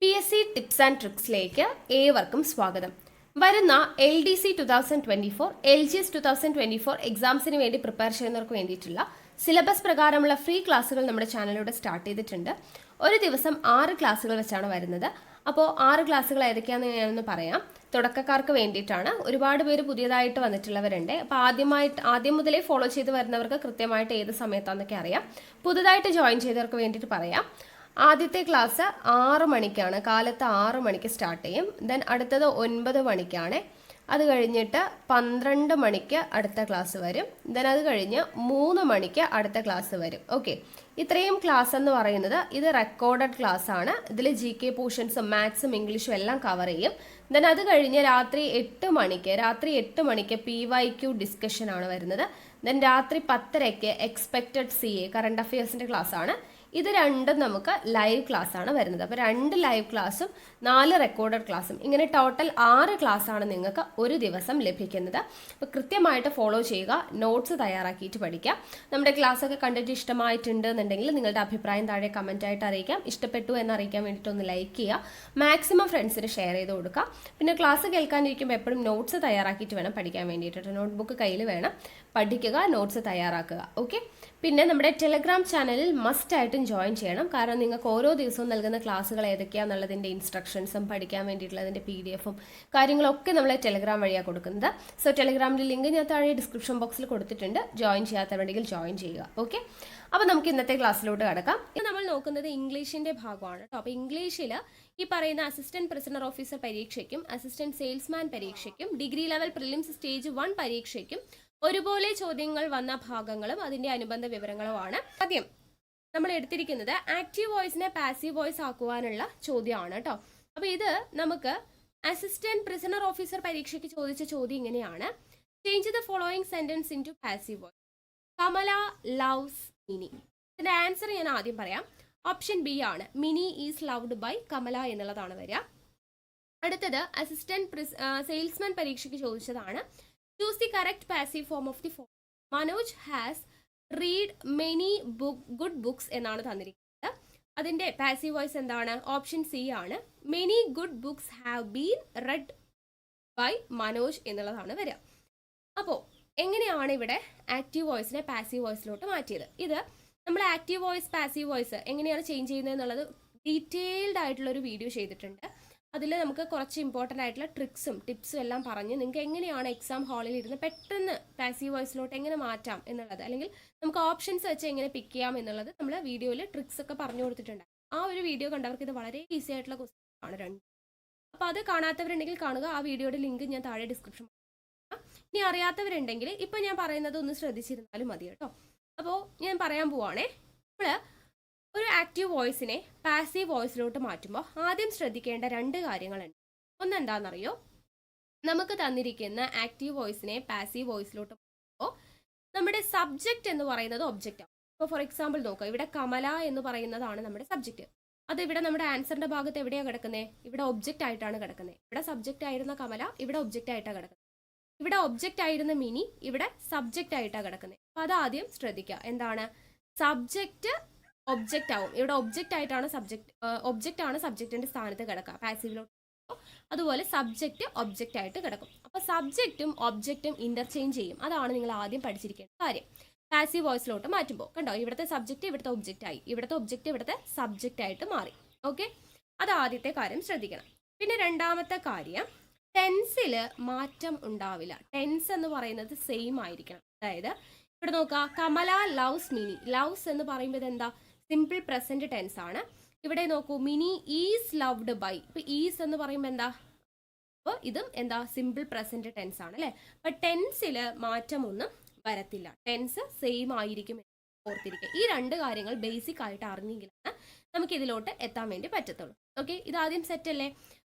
PSC tips and ട്രിക്സിലേക്ക് ഏവർക്കും സ്വാഗതം. വരുന്ന LDC 2024, LGS 2024 എക്സാംസിന് വേണ്ടി പ്രിപ്പയർ ചെയ്യുന്നവർക്ക് വേണ്ടിയിട്ടുള്ള സിലബസ് പ്രകാരമുള്ള ഫ്രീ ക്ലാസ്സുകൾ നമ്മുടെ ചാനലിലൂടെ സ്റ്റാർട്ട് ചെയ്തിട്ടുണ്ട്. ഒരു ദിവസം 6 ക്ലാസ്സുകൾ വെച്ചാണ് വരുന്നത്. അപ്പോൾ 6 ക്ലാസ്സുകൾ ഏതൊക്കെയാണെന്ന് ഞാനൊന്ന് പറയാം. തുടക്കക്കാർക്ക് വേണ്ടിയിട്ടാണ്. ഒരുപാട് പേര് പുതിയതായിട്ട് വന്നിട്ടുള്ളവരുണ്ട്. അപ്പോൾ ആദ്യം മുതലേ ഫോളോ ചെയ്ത് വരുന്നവർക്ക് കൃത്യമായിട്ട് ഏത് സമയത്താണെന്നൊക്കെ അറിയാം. പുതുതായിട്ട് ജോയിൻ ചെയ്തവർക്ക് വേണ്ടിയിട്ട് പറയാം. ആദ്യത്തെ ക്ലാസ് 6 മണിക്കാണ്, കാലത്ത് 6 മണിക്ക് സ്റ്റാർട്ട് ചെയ്യും. ദെൻ അടുത്തത് 9 മണിക്കാണ്. അത് കഴിഞ്ഞിട്ട് 12 മണിക്ക് അടുത്ത ക്ലാസ് വരും. ദെൻ അത് കഴിഞ്ഞ് 3 മണിക്ക് അടുത്ത ക്ലാസ് വരും. ഓക്കെ, ഇത്രയും ക്ലാസ് എന്ന് പറയുന്നത് ഇത് റെക്കോർഡഡ് ക്ലാസ് ആണ്. ഇതിൽ GK പോർഷൻസും മാത്സും ഇംഗ്ലീഷും എല്ലാം കവർ ചെയ്യും. ദെൻ അത് കഴിഞ്ഞ് രാത്രി 8 മണിക്ക് PYQ ഡിസ്കഷൻ ആണ് വരുന്നത്. ദെൻ രാത്രി 10:30 എക്സ്പെക്റ്റഡ് CA കറണ്ട് അഫയേഴ്സിൻ്റെ ക്ലാസ് ആണ്. ഇത് രണ്ടും നമുക്ക് ലൈവ് ക്ലാസ് ആണ് വരുന്നത്. അപ്പോൾ 2 ലൈവ് ക്ലാസ്സും 4 റെക്കോർഡഡ് ക്ലാസ്സും, ഇങ്ങനെ ടോട്ടൽ 6 ക്ലാസ് ആണ് നിങ്ങൾക്ക് ഒരു ദിവസം ലഭിക്കുന്നത്. അപ്പോൾ കൃത്യമായിട്ട് ഫോളോ ചെയ്യുക, നോട്ട്സ് തയ്യാറാക്കിയിട്ട് പഠിക്കുക. നമ്മുടെ ക്ലാസ് ഒക്കെ കണ്ടിട്ട് ഇഷ്ടമായിട്ടുണ്ട് എന്നുണ്ടെങ്കിൽ നിങ്ങളുടെ അഭിപ്രായം താഴെ കമൻ്റ് ആയിട്ട് അറിയിക്കാം. ഇഷ്ടപ്പെട്ടു എന്ന് അറിയിക്കാൻ വേണ്ടിയിട്ട് ഒന്ന് ലൈക്ക് ചെയ്യുക, മാക്സിമം ഫ്രണ്ട്സിന് ഷെയർ ചെയ്ത് കൊടുക്കുക. പിന്നെ ക്ലാസ് കേൾക്കാനിരിക്കുമ്പോൾ എപ്പോഴും നോട്ട്സ് തയ്യാറാക്കിയിട്ട് വേണം പഠിക്കാൻ വേണ്ടിയിട്ട്. നോട്ട്ബുക്ക് കയ്യിൽ വേണം, പഠിക്കുക, നോട്ട്സ് തയ്യാറാക്കുക. ഓക്കെ, പിന്നെ നമ്മുടെ ടെലഗ്രാം ചാനലിൽ മസ്റ്റ് ആയിട്ടും ജോയിൻ ചെയ്യണം. കാരണം നിങ്ങൾക്ക് ഓരോ ദിവസവും നൽകുന്ന ക്ലാസ്സുകൾ ഏതൊക്കെയാണെന്നുള്ളതിൻ്റെ ഇൻസ്ട്രക്ഷൻസും പഠിക്കാൻ വേണ്ടിയിട്ടുള്ളതിൻ്റെ PDF-ഉം കാര്യങ്ങളൊക്കെ നമ്മൾ ടെലഗ്രാം വഴിയാണ് കൊടുക്കുന്നത്. സോ ടെലഗ്രാമിൻ്റെ ലിങ്ക് ഞാൻ താഴെ ഡിസ്ക്രിപ്ഷൻ ബോക്സിൽ കൊടുത്തിട്ടുണ്ട്. ജോയിൻ ചെയ്യാത്തവരുണ്ടെങ്കിൽ ജോയിൻ ചെയ്യുക. ഓക്കെ, അപ്പോൾ നമുക്ക് ഇന്നത്തെ ക്ലാസ്സിലോട്ട് കിടക്കാം. ഇത് നമ്മൾ നോക്കുന്നത് ഇംഗ്ലീഷിൻ്റെ ഭാഗമാണ് കേട്ടോ. അപ്പോൾ ഇംഗ്ലീഷിൽ ഈ പറയുന്ന അസിസ്റ്റന്റ് പ്രിസണർ ഓഫീസർ പരീക്ഷയ്ക്കും അസിസ്റ്റന്റ് സെയിൽസ്മാൻ പരീക്ഷയ്ക്കും ഡിഗ്രി ലെവൽ പ്രിലിംസ് സ്റ്റേജ് 1 പരീക്ഷയ്ക്കും ഒരുപോലെ ചോദ്യങ്ങൾ വന്ന ഭാഗങ്ങളും അതിൻ്റെ അനുബന്ധ വിവരങ്ങളുമാണ്. ആദ്യം നമ്മൾ എടുത്തിരിക്കുന്നത് ആക്റ്റീവ് വോയിസിനെ പാസീവ് വോയിസ് ആക്കുവാനുള്ള ചോദ്യമാണ് കേട്ടോ. അപ്പോൾ ഇത് നമുക്ക് അസിസ്റ്റന്റ് പ്രിസണർ ഓഫീസർ പരീക്ഷയ്ക്ക് ചോദിച്ച ചോദ്യം ഇങ്ങനെയാണ്: change the following sentence into passive voice. Kamala loves Mini. ഇതിന്റെ ആൻസർ ഞാൻ ആദ്യം പറയാം. ഓപ്ഷൻ B ആണ്, Mini is loved by Kamala എന്നുള്ളതാണ് വരിക. അടുത്തത് അസിസ്റ്റന്റ് സെയിൽസ്മാൻ പരീക്ഷയ്ക്ക് ചോദിച്ചതാണ്: choose the correct passive form of the form. Manoj has read many good books എന്നാണ് തന്നിരിക്കുന്നത്. അതിൻ്റെ പാസീവ് വോയിസ് എന്താണ്? ഓപ്ഷൻ C ആണ്, many good books have been read by Manoj എന്നുള്ളതാണ് വരിക. അപ്പോൾ എങ്ങനെയാണ് ഇവിടെ ആക്റ്റീവ് വോയിസിനെ പാസീവ് വോയിസിലോട്ട് മാറ്റിയത്? ഇത് നമ്മൾ ആക്റ്റീവ് വോയിസ് പാസീവ് വോയിസ് എങ്ങനെയാണ് ചേഞ്ച് ചെയ്യുന്നത് എന്നുള്ളത് ഡീറ്റെയിൽഡ് ആയിട്ടുള്ളൊരു വീഡിയോ ചെയ്തിട്ടുണ്ട്. അതിൽ നമുക്ക് കുറച്ച് ഇമ്പോർട്ടൻ്റ് ആയിട്ടുള്ള ട്രിക്സും ടിപ്സും എല്ലാം പറഞ്ഞ് നിങ്ങൾക്ക് എങ്ങനെയാണ് എക്സാം ഹാളിൽ ഇരുന്ന് പെട്ടെന്ന് പാസീവ് വോയിസിലോട്ട് എങ്ങനെ മാറ്റാം എന്നുള്ളത്, അല്ലെങ്കിൽ നമുക്ക് ഓപ്ഷൻസ് വെച്ച് എങ്ങനെ പിക്ക് ചെയ്യാം എന്നുള്ളത് നമ്മൾ വീഡിയോയിൽ ട്രിക്സ് ഒക്കെ പറഞ്ഞു കൊടുത്തിട്ടുണ്ട്. ആ ഒരു വീഡിയോ കണ്ടവർക്ക് ഇത് വളരെ ഈസി ആയിട്ടുള്ള ക്വസ്റ്റ്യൻ ആണ് രണ്ട്. അപ്പോൾ അത് കാണാത്തവരുണ്ടെങ്കിൽ കാണുക. ആ വീഡിയോയുടെ ലിങ്ക് ഞാൻ താഴെ ഡിസ്ക്രിപ്ഷൻ. ഇനി അറിയാത്തവരുണ്ടെങ്കിൽ ഇപ്പം ഞാൻ പറയുന്നത് ഒന്ന് ശ്രദ്ധിച്ചിരുന്നാലും മതി കേട്ടോ. അപ്പോൾ ഞാൻ പറയാൻ പോവാണേ. നമ്മൾ ഒരു ആക്റ്റീവ് വോയിസിനെ പാസീവ് വോയിസിലോട്ട് മാറ്റുമ്പോൾ ആദ്യം ശ്രദ്ധിക്കേണ്ട 2 കാര്യങ്ങളുണ്ട്. ഒന്നെന്താണെന്നറിയോ? നമുക്ക് തന്നിരിക്കുന്ന ആക്റ്റീവ് വോയിസിനെ പാസീവ് വോയിസിലോട്ട് മാറ്റുമ്പോൾ നമ്മുടെ സബ്ജക്റ്റ് എന്ന് പറയുന്നത് ഒബ്ജക്റ്റ് ആണ്. ഇപ്പോൾ ഫോർ എക്സാമ്പിൾ നോക്കുക, ഇവിടെ കമല എന്ന് പറയുന്നതാണ് നമ്മുടെ സബ്ജക്റ്റ്. അത് ഇവിടെ നമ്മുടെ ആൻസറിന്റെ ഭാഗത്ത് എവിടെയാണ് കിടക്കുന്നത്? ഇവിടെ ഒബ്ജക്റ്റ് ആയിട്ടാണ് കിടക്കുന്നത്. ഇവിടെ സബ്ജക്റ്റ് ആയിരുന്ന കമല ഇവിടെ ഒബ്ജക്റ്റ് ആയിട്ടാണ് കിടക്കുന്നത്. ഇവിടെ ഒബ്ജക്റ്റ് ആയിരുന്ന മിനി ഇവിടെ സബ്ജക്റ്റ് ആയിട്ടാണ് കിടക്കുന്നത്. അപ്പോൾ അതാദ്യം ശ്രദ്ധിക്കുക. എന്താണ്? സബ്ജക്റ്റ് ഒബ്ജക്റ്റ് ആവും. ഇവിടെ ഒബ്ജക്റ്റ് ആയിട്ടാണ് ഒബ്ജക്റ്റ് ആണ് സബ്ജക്റ്റിന്റെ സ്ഥാനത്ത് കിടക്കുക പാസീവിലോട്ട്. അതുപോലെ സബ്ജക്റ്റ് ഒബ്ജക്റ്റ് ആയിട്ട് കിടക്കും. അപ്പോൾ സബ്ജക്റ്റും ഒബ്ജക്റ്റും ഇന്റർചേഞ്ച് ചെയ്യും. അതാണ് നിങ്ങൾ ആദ്യം പഠിച്ചിരിക്കേണ്ട കാര്യം. പാസീവ് വോയിസിലോട്ട് മാറ്റുമ്പോൾ കണ്ടോ, ഇവിടുത്തെ സബ്ജക്റ്റ് ഇവിടുത്തെ ഒബ്ജക്റ്റ് ആയി, ഇവിടുത്തെ ഒബ്ജക്റ്റ് ഇവിടുത്തെ സബ്ജക്റ്റ് ആയിട്ട് മാറി. ഓക്കെ, അത് ആദ്യത്തെ കാര്യം ശ്രദ്ധിക്കണം. പിന്നെ രണ്ടാമത്തെ കാര്യം, ടെൻസിൽ മാറ്റം ഉണ്ടാവില്ല. ടെൻസ് എന്ന് പറയുന്നത് സെയിം ആയിരിക്കണം. അതായത് ഇവിടെ നോക്കുക, കമല ലവ്സ് മിനി. ലവ്സ് എന്ന് പറയുമ്പോൾ ഇതെന്താ? സിമ്പിൾ പ്രസന്റ് ടെൻസ് ആണ്. ഇവിടെ നോക്കൂ, മിനി ഈസ് ലവ്ഡ് ബൈ. ഇപ്പൊ ഈസ് എന്ന് പറയുമ്പോൾ എന്താ? അപ്പോൾ ഇതും എന്താ? സിമ്പിൾ പ്രസന്റ് ടെൻസ് ആണ് അല്ലേ? അപ്പൊ ടെൻസിൽ മാറ്റമൊന്നും വരത്തില്ല. ടെൻസ് സെയിം ആയിരിക്കും ഓർത്തിരിക്കുക. ഈ 2 കാര്യങ്ങൾ ബേസിക് ആയിട്ട് അറിഞ്ഞെങ്കിലാണ് നമുക്ക് ഇതിലോട്ട് എത്താൻ വേണ്ടി പറ്റത്തുള്ളൂ. ഓക്കെ, ഇതാദ്യം സെറ്റ് അല്ലേ?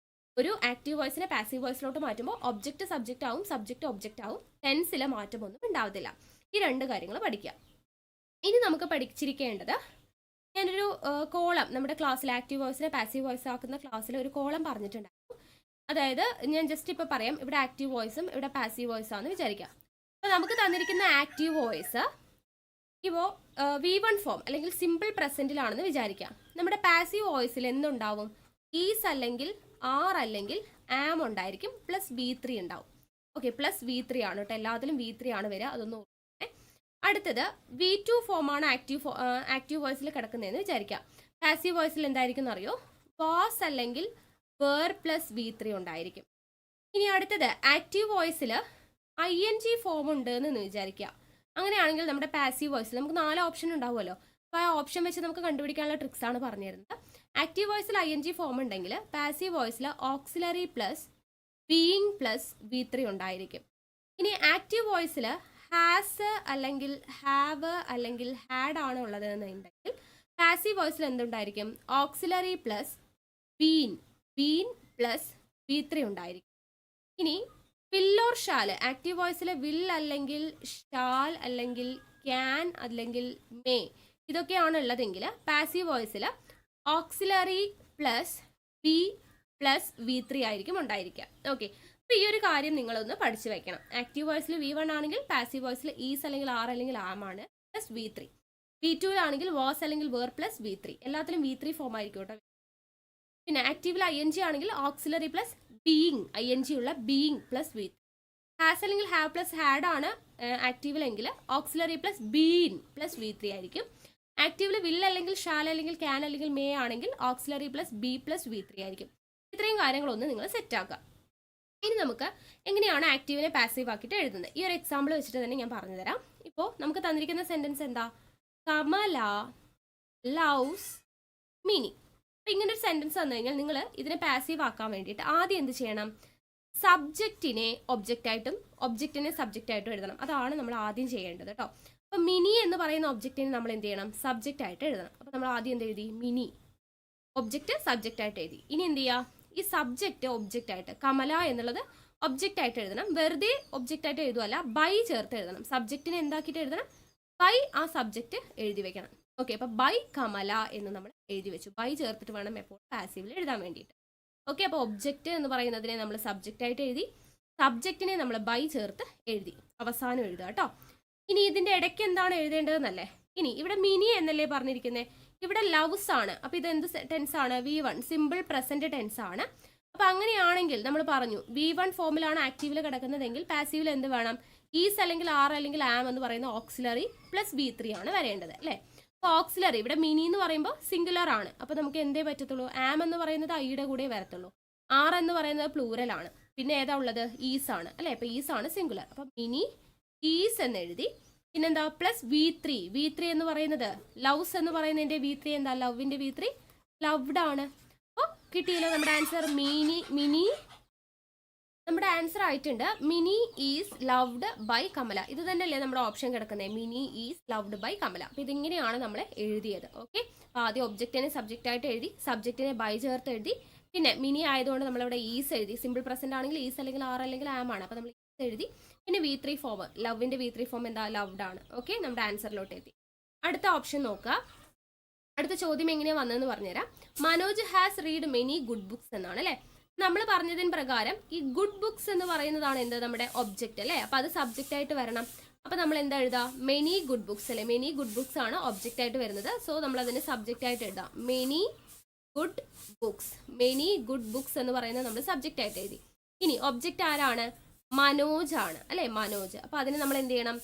ഒരു ആക്റ്റീവ് വോയിസിനെ പാസീവ് വോയിസിലോട്ട് മാറ്റുമ്പോൾ ഒബ്ജക്റ്റ് സബ്ജക്റ്റ് ആവും, സബ്ജക്റ്റ് ഒബ്ജക്റ്റ് ആവും. ടെൻസിലെ മാറ്റമൊന്നും ഉണ്ടാവത്തില്ല. ഈ 2 കാര്യങ്ങൾ പഠിക്കുക. ഇനി നമുക്ക് പഠിച്ചിരിക്കേണ്ടത്, ഞാനൊരു കോളം നമ്മുടെ ക്ലാസ്സിൽ ആക്റ്റീവ് വോയിസിനെ പാസീവ് വോയിസ് ആക്കുന്ന ക്ലാസ്സിൽ ഒരു കോളം പറഞ്ഞിട്ടുണ്ടായിരുന്നു. അതായത് ഞാൻ ജസ്റ്റ് ഇപ്പോൾ പറയാം, ഇവിടെ ആക്റ്റീവ് വോയിസും ഇവിടെ പാസീവ് വോയിസ് ആണെന്ന് വിചാരിക്കാം. അപ്പോൾ നമുക്ക് തന്നിരിക്കുന്ന ആക്റ്റീവ് വോയിസ് ഇപ്പോൾ V1 ഫോം അല്ലെങ്കിൽ സിമ്പിൾ പ്രസൻറ്റിലാണെന്ന് വിചാരിക്കാം. നമ്മുടെ പാസീവ് വോയിസിൽ എന്തുണ്ടാവും? ഈസ് അല്ലെങ്കിൽ ആർ അല്ലെങ്കിൽ ആം ഉണ്ടായിരിക്കും, പ്ലസ് V3 ഉണ്ടാവും. ഓക്കെ, പ്ലസ് V3 ആണ് കേട്ടോ, എല്ലാത്തിലും V3 ആണ് വരിക, അതൊന്നും ഓർമ്മ. അടുത്തത് V2 ഫോമാണ് ആക്റ്റീവ് വോയിസിൽ കിടക്കുന്നതെന്ന് വിചാരിക്കാം. പാസീവ് വോയിസിൽ എന്തായിരിക്കും അറിയോ? വാസ് അല്ലെങ്കിൽ വേർ പ്ലസ് V3 ഉണ്ടായിരിക്കും. ഇനി അടുത്തത് ആക്റ്റീവ് വോയിസിൽ ING ഫോം ഉണ്ട് എന്ന് വിചാരിക്കുക. അങ്ങനെയാണെങ്കിൽ നമ്മുടെ പാസീവ് വോയിസിൽ നമുക്ക് 4 ഓപ്ഷൻ ഉണ്ടാവുമല്ലോ. അപ്പോൾ ആ ഓപ്ഷൻ വെച്ച് നമുക്ക് കണ്ടുപിടിക്കാനുള്ള ട്രിക്സ് ആണ് പറഞ്ഞു തരുന്നത്. ആക്റ്റീവ് വോയിസിൽ ING ഫോം ഉണ്ടെങ്കിൽ പാസീവ് വോയിസിൽ auxiliary plus being plus V3 ഉണ്ടായിരിക്കും. ഇനി ആക്റ്റീവ് വോയിസിൽ ഹാസ് അല്ലെങ്കിൽ ഹാവ് അല്ലെങ്കിൽ ഹാഡ് ആണ് ഉള്ളത് എന്നുണ്ടെങ്കിൽ പാസീവ് വോയിസിൽ എന്തുണ്ടായിരിക്കും? Auxiliary plus been plus V3 ഉണ്ടായിരിക്കും. ഇനി വിൽ ഓർ ഷാൽ, ആക്റ്റീവ് വോയിസിൽ വിൽ അല്ലെങ്കിൽ ഷാൽ അല്ലെങ്കിൽ ക്യാൻ അല്ലെങ്കിൽ മേ, ഇതൊക്കെയാണ് ഉള്ളതെങ്കിൽ പാസീവ് വോയിസിൽ auxiliary plus be plus V3 ആയിരിക്കും ഉണ്ടായിരിക്കുക. ഓക്കെ, അപ്പോൾ ഈ ഒരു കാര്യം നിങ്ങളൊന്ന് പഠിച്ചു വെക്കണം. ആക്റ്റീവ് വോയിസിൽ V1 ആണെങ്കിൽ പാസീവ് വോയിസിൽ ഈസ് അല്ലെങ്കിൽ ആർ അല്ലെങ്കിൽ ആം ആണ് പ്ലസ് V3. V2 വാസ് അല്ലെങ്കിൽ വേർ പ്ലസ് V3, എല്ലാത്തിലും V3 ഫോം ആയിരിക്കും കേട്ടോ. പിന്നെ ആക്റ്റീവിൽ ING ആണെങ്കിൽ ഓക്സിലറി പ്ലസ് ബീയിങ്, ING ഉള്ള ബീയിങ് പ്ലസ് V3. ഹാസ് അല്ലെങ്കിൽ ഹാവ് പ്ലസ് ഹാഡ് ആണ് ആക്റ്റീവിലെങ്കിൽ auxiliary plus been plus V3 ആയിരിക്കും. ആക്റ്റീവിൽ വിൽ അല്ലെങ്കിൽ ഷാൽ അല്ലെങ്കിൽ ക്യാൻ അല്ലെങ്കിൽ മേ ആണെങ്കിൽ auxiliary plus be plus V3 ആയിരിക്കും. ഇത്രയും കാര്യങ്ങളൊന്ന് നിങ്ങൾ സെറ്റ് ആക്കുക. ഇനി നമുക്ക് എങ്ങനെയാണ് ആക്റ്റീവിനെ പാസീവ് ആക്കിയിട്ട് എഴുതുന്നത്? ഈ ഒരു എക്സാമ്പിൾ വെച്ചിട്ട് തന്നെ ഞാൻ പറഞ്ഞു തരാം. ഇപ്പോൾ നമുക്ക് തന്നിരിക്കുന്ന സെന്റൻസ് എന്താ? Kamala loves mini. അപ്പം ഇങ്ങനെ ഒരു സെന്റൻസ് തന്നു കഴിഞ്ഞാൽ നിങ്ങൾ ഇതിനെ പാസീവ് ആക്കാൻ വേണ്ടിയിട്ട് ആദ്യം എന്ത് ചെയ്യണം? സബ്ജക്റ്റിനെ ഒബ്ജക്റ്റായിട്ടും ഒബ്ജക്റ്റിനെ സബ്ജക്റ്റായിട്ടും എഴുതണം. അതാണ് നമ്മൾ ആദ്യം ചെയ്യേണ്ടത് കേട്ടോ. അപ്പം മിനി എന്ന് പറയുന്ന ഒബ്ജക്റ്റിനെ നമ്മൾ എന്ത് ചെയ്യണം? സബ്ജക്റ്റ് ആയിട്ട് എഴുതണം. അപ്പം നമ്മൾ ആദ്യം എന്ത് എഴുതി? മിനി, ഒബ്ജക്റ്റ് സബ്ജക്റ്റ് ആയിട്ട് എഴുതി. ഇനി എന്ത് ചെയ്യുക? ഈ സബ്ജക്റ്റ് ഒബ്ജക്റ്റ് ആയിട്ട്, കമല എന്നുള്ളത് ഒബ്ജക്റ്റ് ആയിട്ട് എഴുതണം. വെറുതെ ഒബ്ജക്റ്റ് ആയിട്ട് എഴുതുമല്ല, ബൈ ചേർത്ത് എഴുതണം. സബ്ജക്റ്റിനെ എന്താക്കിയിട്ട് എഴുതണം? ബൈ ആ സബ്ജക്റ്റ് എഴുതി വെക്കണം. ഓക്കെ, അപ്പം ബൈ കമല എന്ന് നമ്മൾ എഴുതി വെച്ചു. ബൈ ചേർത്തിട്ട് വേണം എപ്പോൾ പാസീവിൽ എഴുതാൻ വേണ്ടിയിട്ട്. ഓക്കെ, അപ്പോൾ ഒബ്ജക്റ്റ് എന്ന് പറയുന്നതിനെ നമ്മൾ സബ്ജക്റ്റ് ആയിട്ട് എഴുതി, സബ്ജക്റ്റിനെ നമ്മൾ ബൈ ചേർത്ത് എഴുതി, അവസാനം എഴുതുക കേട്ടോ. ഇനി ഇതിൻ്റെ ഇടയ്ക്ക് എന്താണ് എഴുതേണ്ടതെന്നല്ലേ? ഇനി ഇവിടെ മിനി എന്നല്ലേ പറഞ്ഞിരിക്കുന്നത്, ഇവിടെ ലവ്സ് ആണ്. അപ്പോൾ ഇത് എന്ത് ടെൻസ് ആണ്? V1, സിമ്പിൾ പ്രസന്റ് ടെൻസ് ആണ്. അപ്പോൾ അങ്ങനെയാണെങ്കിൽ നമ്മൾ പറഞ്ഞു V1 ഫോമിലാണ് ആക്റ്റീവിൽ കിടക്കുന്നതെങ്കിൽ പാസീവിൽ എന്ത് വേണം? ഈസ് അല്ലെങ്കിൽ ആർ അല്ലെങ്കിൽ ആം എന്ന് പറയുന്ന ഓക്സിലറി പ്ലസ് V3 ആണ് വരേണ്ടത് അല്ലേ? അപ്പോൾ ഓക്സിലറി ഇവിടെ മിനി എന്ന് പറയുമ്പോൾ സിംഗുലർ ആണ്. അപ്പോൾ നമുക്ക് എന്തേ പറ്റത്തുള്ളൂ? ആം എന്ന് പറയുന്നത് ഐയുടെ കൂടെ വരത്തുള്ളൂ. ആർ എന്ന് പറയുന്നത് പ്ലൂറൽ ആണ്. പിന്നെ ഏതാ ഉള്ളത്? ഈസ് ആണ് അല്ലേ? അപ്പോൾ ഈസ് ആണ് സിംഗുലർ. അപ്പോൾ മിനി ഈസ് എന്ന് എഴുതി. പിന്നെന്താ? പ്ലസ് V3 എന്ന് പറയുന്നത് ലവ്സ് എന്ന് പറയുന്നതിൻ്റെ V3 എന്താ? ലവിൻ്റെ V3 ലവ്ഡ് ആണ്. അപ്പോൾ കിട്ടിയില്ല നമ്മുടെ ആൻസർ. മിനി നമ്മുടെ ആൻസർ ആയിട്ടുണ്ട്. Mini is loved by Kamala. ഇത് തന്നെയല്ലേ നമ്മുടെ ഓപ്ഷൻ കിടക്കുന്നത്? Mini is loved by Kamala. അപ്പോൾ ഇതിങ്ങനെയാണ് നമ്മൾ എഴുതിയത്. ഓക്കെ, അപ്പോൾ ആദ്യം ഒബ്ജക്റ്റിനെ സബ്ജക്റ്റ് ആയിട്ട് എഴുതി, സബ്ജക്റ്റിനെ ബൈ ചേർത്ത് എഴുതി. പിന്നെ മിനി ആയതുകൊണ്ട് നമ്മളിവിടെ ഈസ് എഴുതി. സിമ്പിൾ പ്രസന്റ് ആണെങ്കിൽ ഈസ് അല്ലെങ്കിൽ ആർ അല്ലെങ്കിൽ ആം ആണ്. അപ്പോൾ നമ്മൾ ഈസ് എഴുതി. പിന്നെ V3 ഫോം, ലവിൻ്റെ V3 ഫോം എന്താ? ലവ്ഡ് ആണ്. ഓക്കെ, നമ്മുടെ ആൻസറിലോട്ട് എത്തി. അടുത്ത ഓപ്ഷൻ നോക്കുക. അടുത്ത ചോദ്യം എങ്ങനെയാണ് വന്നതെന്ന് പറഞ്ഞുതരാം. Manoj has read many good books എന്നാണ് അല്ലേ? നമ്മൾ പറഞ്ഞതിന് പ്രകാരം ഈ ഗുഡ് ബുക്സ് എന്ന് പറയുന്നതാണ് എന്ത്? നമ്മുടെ ഒബ്ജക്റ്റ് അല്ലേ? അപ്പോൾ അത് സബ്ജക്റ്റ് ആയിട്ട് വരണം. അപ്പോൾ നമ്മൾ എന്താ എഴുതാ? മെനി ഗുഡ് ബുക്സ് അല്ലേ? മെനി ഗുഡ് ബുക്സ് ആണ് ഒബ്ജക്റ്റ് ആയിട്ട് വരുന്നത്. സോ നമ്മൾ അതിനെ സബ്ജക്റ്റ് ആയിട്ട് എഴുതാം. Many good books. Many good books എന്ന് പറയുന്നത് നമ്മൾ സബ്ജക്റ്റ് ആയിട്ട് എഴുതി. ഇനി ഒബ്ജക്റ്റ് ആരാണ്? മനോജ് ആണ് അല്ലേ? മനോജ്. അപ്പോൾ അതിന് നമ്മൾ എന്ത് ചെയ്യണം?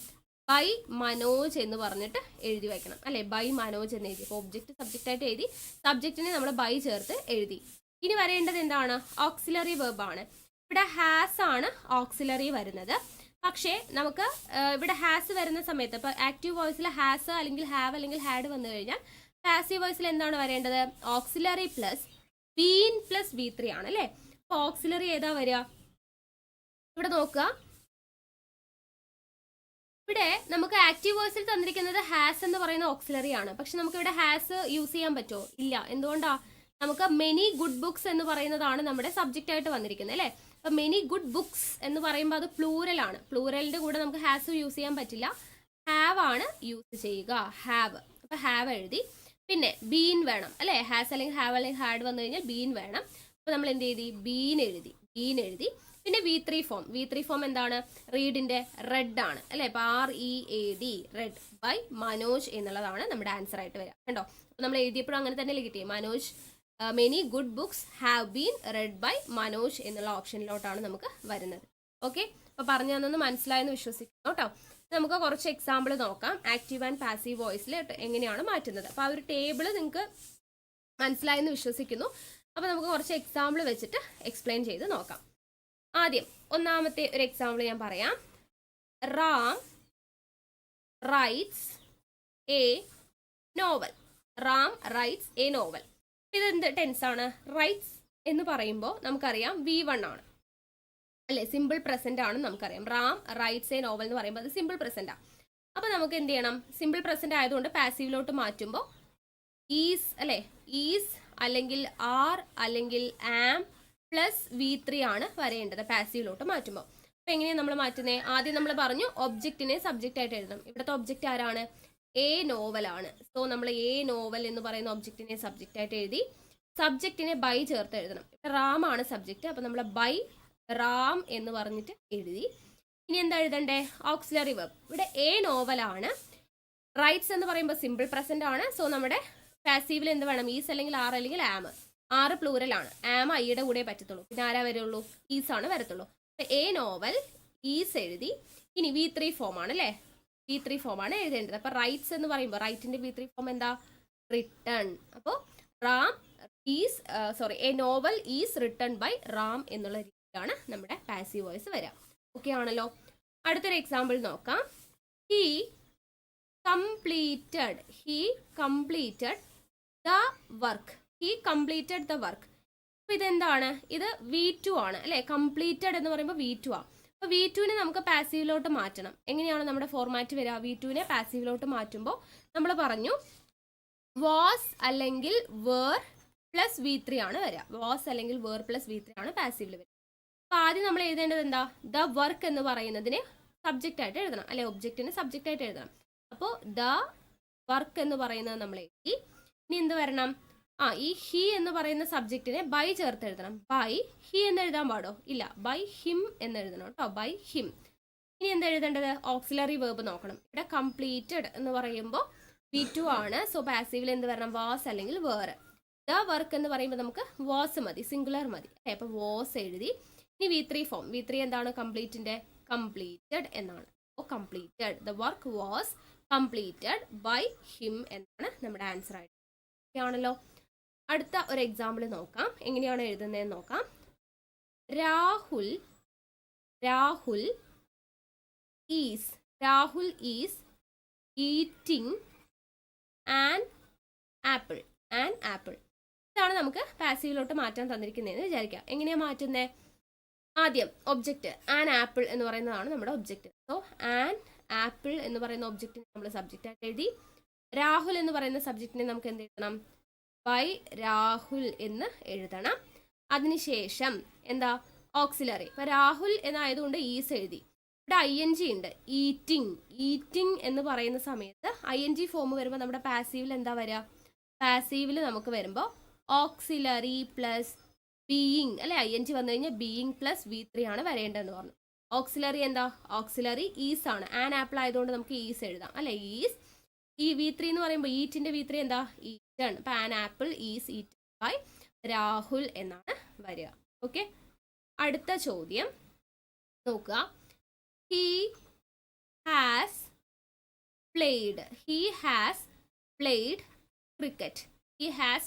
ബൈ മനോജ് എന്ന് പറഞ്ഞിട്ട് എഴുതി വെക്കണം അല്ലേ? ബൈ മനോജ് എന്ന് എഴുതി. അപ്പോൾ ഒബ്ജക്റ്റ് സബ്ജക്റ്റ് ആയിട്ട് എഴുതി, സബ്ജക്റ്റിനെ നമ്മൾ ബൈ ചേർത്ത് എഴുതി. ഇനി വരേണ്ടത് എന്താണ്? ഓക്സിലറി വെർബ് ആണ്. ഇവിടെ ഹാസ് ആണ് ഓക്സിലറി വരുന്നത്. പക്ഷേ നമുക്ക് ഇവിടെ ഹാസ് വരുന്ന സമയത്ത് ഇപ്പോൾ ആക്റ്റീവ് വോയിസിൽ ഹാസ് അല്ലെങ്കിൽ ഹാവ് അല്ലെങ്കിൽ ഹാഡ് വന്നു കഴിഞ്ഞാൽ പാസീവ് വോയിസിൽ എന്താണ് വരേണ്ടത്? Auxiliary plus been plus V3 ആണ് അല്ലേ? അപ്പോൾ ഓക്സിലറി ഏതാ വരിക? ഇവിടെ നോക്കുക. ഇവിടെ നമുക്ക് ആക്റ്റീവ് വോയിസിൽ തന്നിരിക്കുന്നത് ഹാസ് എന്ന് പറയുന്ന ഓക്സിലറി ആണ്. പക്ഷെ നമുക്ക് ഇവിടെ ഹാസ് യൂസ് ചെയ്യാൻ പറ്റുമോ? ഇല്ല. എന്തുകൊണ്ടാ? നമുക്ക് മെനി ഗുഡ് ബുക്സ് എന്ന് പറയുന്നതാണ് നമ്മുടെ സബ്ജക്റ്റ് ആയിട്ട് വന്നിരിക്കുന്നത് അല്ലേ? അപ്പം മെനി ഗുഡ് ബുക്സ് എന്ന് പറയുമ്പോൾ അത് പ്ലൂറൽ ആണ്. പ്ലൂറലിൻ്റെ കൂടെ നമുക്ക് ഹാസ് യൂസ് ചെയ്യാൻ പറ്റില്ല. ഹാവ് ആണ് യൂസ് ചെയ്യുക. ഹാവ്. അപ്പം ഹാവ് എഴുതി. പിന്നെ ബീൻ വേണം അല്ലേ? ഹാസ് അല്ലെങ്കിൽ ഹാവ് അല്ലെങ്കിൽ ഹാഡ് വന്നു കഴിഞ്ഞാൽ ബീൻ വേണം. അപ്പോൾ നമ്മൾ എന്ത് ചെയ്തി? ബീൻ എഴുതി. പിന്നെ V3 ഫോം എന്താണ്? റീഡിൻ്റെ റെഡ് ആണ് അല്ലേ? അപ്പോൾ READ റെഡ് ബൈ മനോജ് എന്നുള്ളതാണ് നമ്മുടെ ആൻസർ ആയിട്ട് വരിക. കണ്ടോ? അപ്പോൾ നമ്മൾ എഴുതിയപ്പോഴും അങ്ങനെ തന്നെ കിട്ടിയേ. Manoj many good books have been read by Manoj എന്നുള്ള ഓപ്ഷനിലോട്ടാണ് നമുക്ക് വരുന്നത്. ഓക്കെ, അപ്പോൾ പറഞ്ഞു തന്നൊന്ന് മനസ്സിലായെന്ന് വിശ്വസിക്കുന്നു കേട്ടോ. നമുക്ക് കുറച്ച് എക്സാമ്പിൾ നോക്കാം. ആക്റ്റീവ് ആൻഡ് പാസീവ് വോയിസിൽ എങ്ങനെയാണ് മാറ്റുന്നത്. അപ്പോൾ ആ ഒരു ടേബിൾ നിങ്ങൾക്ക് മനസ്സിലായെന്ന് വിശ്വസിക്കുന്നു. അപ്പോൾ നമുക്ക് കുറച്ച് എക്സാമ്പിൾ വെച്ചിട്ട് എക്സ്പ്ലെയിൻ ചെയ്ത് നോക്കാം. ആദ്യം ഒന്നാമത്തെ ഒരു എക്സാമ്പിൾ ഞാൻ പറയാം. Ram rights A novel. Ram rights A novel. ഇതെന്ത് ടെൻസ് ആണ്? റൈറ്റ്സ് എന്ന് പറയുമ്പോൾ നമുക്കറിയാം V1 ആണ് അല്ലേ, സിമ്പിൾ പ്രസന്റ് ആണ് നമുക്കറിയാം. റാം റൈറ്റ്സ് എ നോവൽ എന്ന് പറയുമ്പോൾ അത് സിമ്പിൾ പ്രസന്റാണ്. അപ്പോൾ നമുക്ക് എന്ത് ചെയ്യണം? സിമ്പിൾ പ്രസന്റ് ആയതുകൊണ്ട് പാസീവിലോട്ട് മാറ്റുമ്പോൾ ഈസ് അല്ലേ, ഈസ് അല്ലെങ്കിൽ ആർ അല്ലെങ്കിൽ ആം പ്ലസ് V3 ആണ് വരേണ്ടത് പാസീവിലോട്ട് മാറ്റുമ്പോൾ. അപ്പോൾ എങ്ങനെയാണ് നമ്മൾ മാറ്റുന്നത്? ആദ്യം നമ്മൾ പറഞ്ഞു ഒബ്ജക്റ്റിനെ സബ്ജക്റ്റ് ആയിട്ട് എഴുതണം. ഇവിടുത്തെ ഒബ്ജക്റ്റ് ആരാണ്? എ നോവലാണ്. സോ നമ്മൾ എ നോവൽ എന്ന് പറയുന്ന ഒബ്ജക്റ്റിനെ സബ്ജക്റ്റ് ആയിട്ട് എഴുതി. സബ്ജക്റ്റിനെ ബൈ ചേർത്ത് എഴുതണം. റാം ആണ് സബ്ജക്റ്റ്, അപ്പോൾ നമ്മൾ ബൈ റാം എന്ന് പറഞ്ഞിട്ട് എഴുതി. ഇനി എന്താ എഴുതണ്ടേ? Auxiliary verb. ഇവിടെ എ നോവലാണ്. റൈറ്റ്സ് എന്ന് പറയുമ്പോൾ സിമ്പിൾ പ്രസന്റ് ആണ്. സോ നമ്മുടെ പാസീവിൽ എന്ത് വേണം? ഈസ് അല്ലെങ്കിൽ ആർ അല്ലെങ്കിൽ ആം. ആറ് പ്ലൂറൽ ആണ്. ആം ഐയുടെ കൂടെ പറ്റത്തുള്ളൂ. പിന്നെ ആരാ വരുള്ളൂ? ഈസ് ആണ് വരത്തുള്ളൂ. എ നോവൽ ഈസ് എഴുതി. ഇനി V3 ഫോം ആണ് അല്ലേ, V3 ഫോം ആണ് എഴുതേണ്ടത്. അപ്പോൾ റൈറ്റ്സ് എന്ന് പറയുമ്പോൾ റൈറ്റിന്റെ V3 ഫോം എന്താ? റിട്ടൺ. അപ്പോൾ Ram is a novel is written by Ram എന്നുള്ള രീതിയിലാണ് നമ്മുടെ പാസീവ് വോയിസ് വരിക. ഓക്കെ ആണല്ലോ. അടുത്തൊരു എക്സാമ്പിൾ നോക്കാം. He completed the work. He completed the work. അപ്പോൾ ഇതെന്താണ്? ഇത് V2 ആണ് അല്ലേ. കംപ്ലീറ്റഡ് എന്ന് പറയുമ്പോൾ V2 ആണ്. അപ്പോൾ V2നെ നമുക്ക് പാസീവിലോട്ട് മാറ്റണം. എങ്ങനെയാണ് നമ്മുടെ ഫോർമാറ്റ് വരിക? V2നെ പാസീവിലോട്ട് മാറ്റുമ്പോൾ നമ്മൾ പറഞ്ഞു വാസ് അല്ലെങ്കിൽ വേർ പ്ലസ് V3 ആണ് വരിക. വാസ് അല്ലെങ്കിൽ വേർ പ്ലസ് V3 ആണ് പാസീവിൽ വരിക. അപ്പോൾ ആദ്യം നമ്മൾ എഴുതേണ്ടത് എന്താ? ദ വർക്ക് എന്ന് പറയുന്നതിനെ സബ്ജക്റ്റ് ആയിട്ട് എഴുതണം അല്ലെ, ഒബ്ജക്റ്റിനെ സബ്ജക്റ്റ് ആയിട്ട് എഴുതണം. അപ്പോൾ ദ വർക്ക് എന്ന് പറയുന്നത് നമ്മൾ എഴുതി. ഇനി എന്ത് വരണം? ഈ ഹി എന്ന് പറയുന്ന സബ്ജക്റ്റിനെ ബൈ ചേർത്ത് എഴുതണം. ബൈ ഹി എന്ന് എഴുതാൻ പാടോ? ഇല്ല, ബൈ ഹിം എന്ന് എഴുതണം കേട്ടോ, ബൈ ഹിം. ഇനി എന്താ എഴുതേണ്ടത്? ഓക്സിലറി വേർബ് നോക്കണം. ഇവിടെ കംപ്ലീറ്റഡ് എന്ന് പറയുമ്പോൾ V2 ആണ്. സോ പാസീവിൽ എന്ത് വരണം? വാസ് അല്ലെങ്കിൽ വേർ. ദ വർക്ക് എന്ന് പറയുമ്പോൾ നമുക്ക് വാസ് മതി, സിംഗുലർ മതി അല്ലേ. അപ്പോൾ വാസ് എഴുതി. ഇനി V3 ഫോം. V3 എന്താണ്? കംപ്ലീറ്റിന്റെ കംപ്ലീറ്റഡ് എന്നാണ്. അപ്പോൾ completed the work was completed by him എന്നാണ് നമ്മുടെ ആൻസർ ആയിട്ട്. ഓക്കെ ആണല്ലോ. അടുത്ത ഒരു എക്സാമ്പിൾ നോക്കാം. എങ്ങനെയാണ് എഴുതുന്നതെന്ന് നോക്കാം. Rahul is eating an apple. ഇതാണ് നമുക്ക് പാസീവിലോട്ട് മാറ്റാൻ തന്നിരിക്കുന്നതെന്ന് വിചാരിക്കാം. എങ്ങനെയാണ് മാറ്റുന്നത്? ആദ്യം ഒബ്ജക്റ്റ് ആൻ ആപ്പിൾ എന്ന് പറയുന്നതാണ് നമ്മുടെ ഒബ്ജക്റ്റ്. സോ ആൻ ആപ്പിൾ എന്ന് പറയുന്ന ഒബ്ജക്റ്റിനെ നമ്മൾ സബ്ജക്റ്റ് ആയിട്ട് എഴുതി. രാഹുൽ എന്ന് പറയുന്ന സബ്ജക്റ്റിനെ നമുക്ക് എന്ത് എഴുതണം? ബൈ രാഹുൽ എന്ന് എഴുതണം. അതിനുശേഷം എന്താ? ഓക്സിലറി. ഇപ്പൊ രാഹുൽ എന്നായതുകൊണ്ട് ഈസ് എഴുതി. ഇവിടെ ING ഉണ്ട്, ഈറ്റിംഗ് എന്ന് പറയുന്ന സമയത്ത് ING ഫോം വരുമ്പോൾ നമ്മുടെ പാസീവിൽ എന്താ വരിക? പാസീവിൽ നമുക്ക് വരുമ്പോൾ ഓക്സിലറി പ്ലസ് ബീയിങ് അല്ലെ. ING വന്നു കഴിഞ്ഞാൽ ബീയിങ് പ്ലസ് V3 ആണ് വരേണ്ടതെന്ന് പറഞ്ഞു. ഓക്സിലറി എന്താ? ഓക്സിലറി ഈസ് ആണ്. ആൻ ആപ്പിൾ ആയതുകൊണ്ട് നമുക്ക് ഈസ് എഴുതാം അല്ലെ, ഈസ്. ഈ V3 എന്ന് പറയുമ്പോൾ ഈറ്റിന്റെ V3 എന്താ? ഈറ്റൺ. അപ്പൊ an apple is eaten by Rahul എന്നാണ് വരിക. ഓക്കെ, അടുത്ത ചോദ്യം നോക്കുക. He has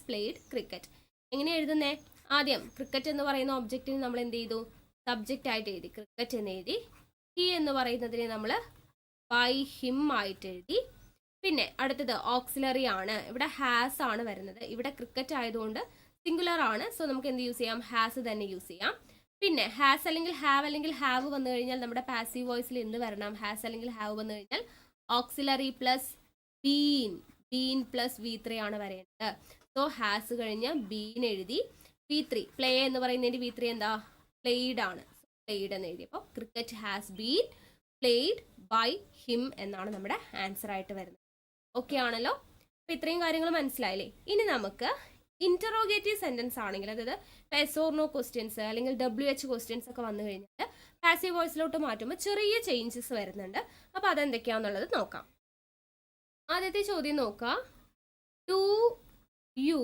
played cricket. എങ്ങനെ എഴുതുന്നേ? ആദ്യം ക്രിക്കറ്റ് എന്ന് പറയുന്ന ഒബ്ജക്റ്റിന് നമ്മൾ എന്ത് ചെയ്തു? സബ്ജക്റ്റ് ആയിട്ട് എഴുതി, ക്രിക്കറ്റ് എന്ന് എഴുതി. ഹി എന്ന് പറയുന്നതിനെ നമ്മൾ ബൈ ഹിം ആയിട്ട് എഴുതി. പിന്നെ അടുത്തത് ഓക്സിലറി ആണ്. ഇവിടെ ഹാസ് ആണ് വരുന്നത്. ഇവിടെ ക്രിക്കറ്റ് ആയതുകൊണ്ട് സിംഗുലർ ആണ്. സോ നമുക്ക് എന്ത് യൂസ് ചെയ്യാം? ഹാസ് തന്നെ യൂസ് ചെയ്യാം. പിന്നെ ഹാസ് അല്ലെങ്കിൽ ഹാവ് വന്നു കഴിഞ്ഞാൽ നമ്മുടെ പാസീവ് വോയിസിൽ എന്ത് വരണം? ഹാസ് അല്ലെങ്കിൽ ഹാവ് വന്നു കഴിഞ്ഞാൽ auxiliary plus been plus V3 ആണ് വരേണ്ടത്. സോ ഹാസ് കഴിഞ്ഞ് ബീൻ എഴുതി. V3 പ്ലേ എന്ന് പറയുന്നതിന്റെ V3 എന്താ? പ്ലേഡ് ആണ്. പ്ലേഡ് എന്ന് എഴുതി. അപ്പോൾ cricket has been played by him എന്നാണ് നമ്മുടെ ആൻസർ ആയിട്ട് വരുന്നത്. ഓക്കെ ആണല്ലോ. അപ്പൊ ഇത്രയും കാര്യങ്ങൾ മനസ്സിലായില്ലേ? ഇനി നമുക്ക് ഇന്ററോഗേറ്റീവ് സെന്റൻസ് ആണെങ്കിൽ, അതായത് എസ് ഓർ നോ ക്വസ്റ്റ്യൻസ് അല്ലെങ്കിൽ WH ക്വസ്റ്റ്യൻസ് ഒക്കെ വന്നു കഴിഞ്ഞാൽ പാസീവ് വോയിസിലോട്ട് മാറ്റുമ്പോൾ ചെറിയ ചേഞ്ചസ് വരുന്നുണ്ട്. അപ്പോൾ അതെന്തൊക്കെയാണെന്നുള്ളത് നോക്കാം. ആദ്യത്തെ ചോദ്യം നോക്കാം. Do you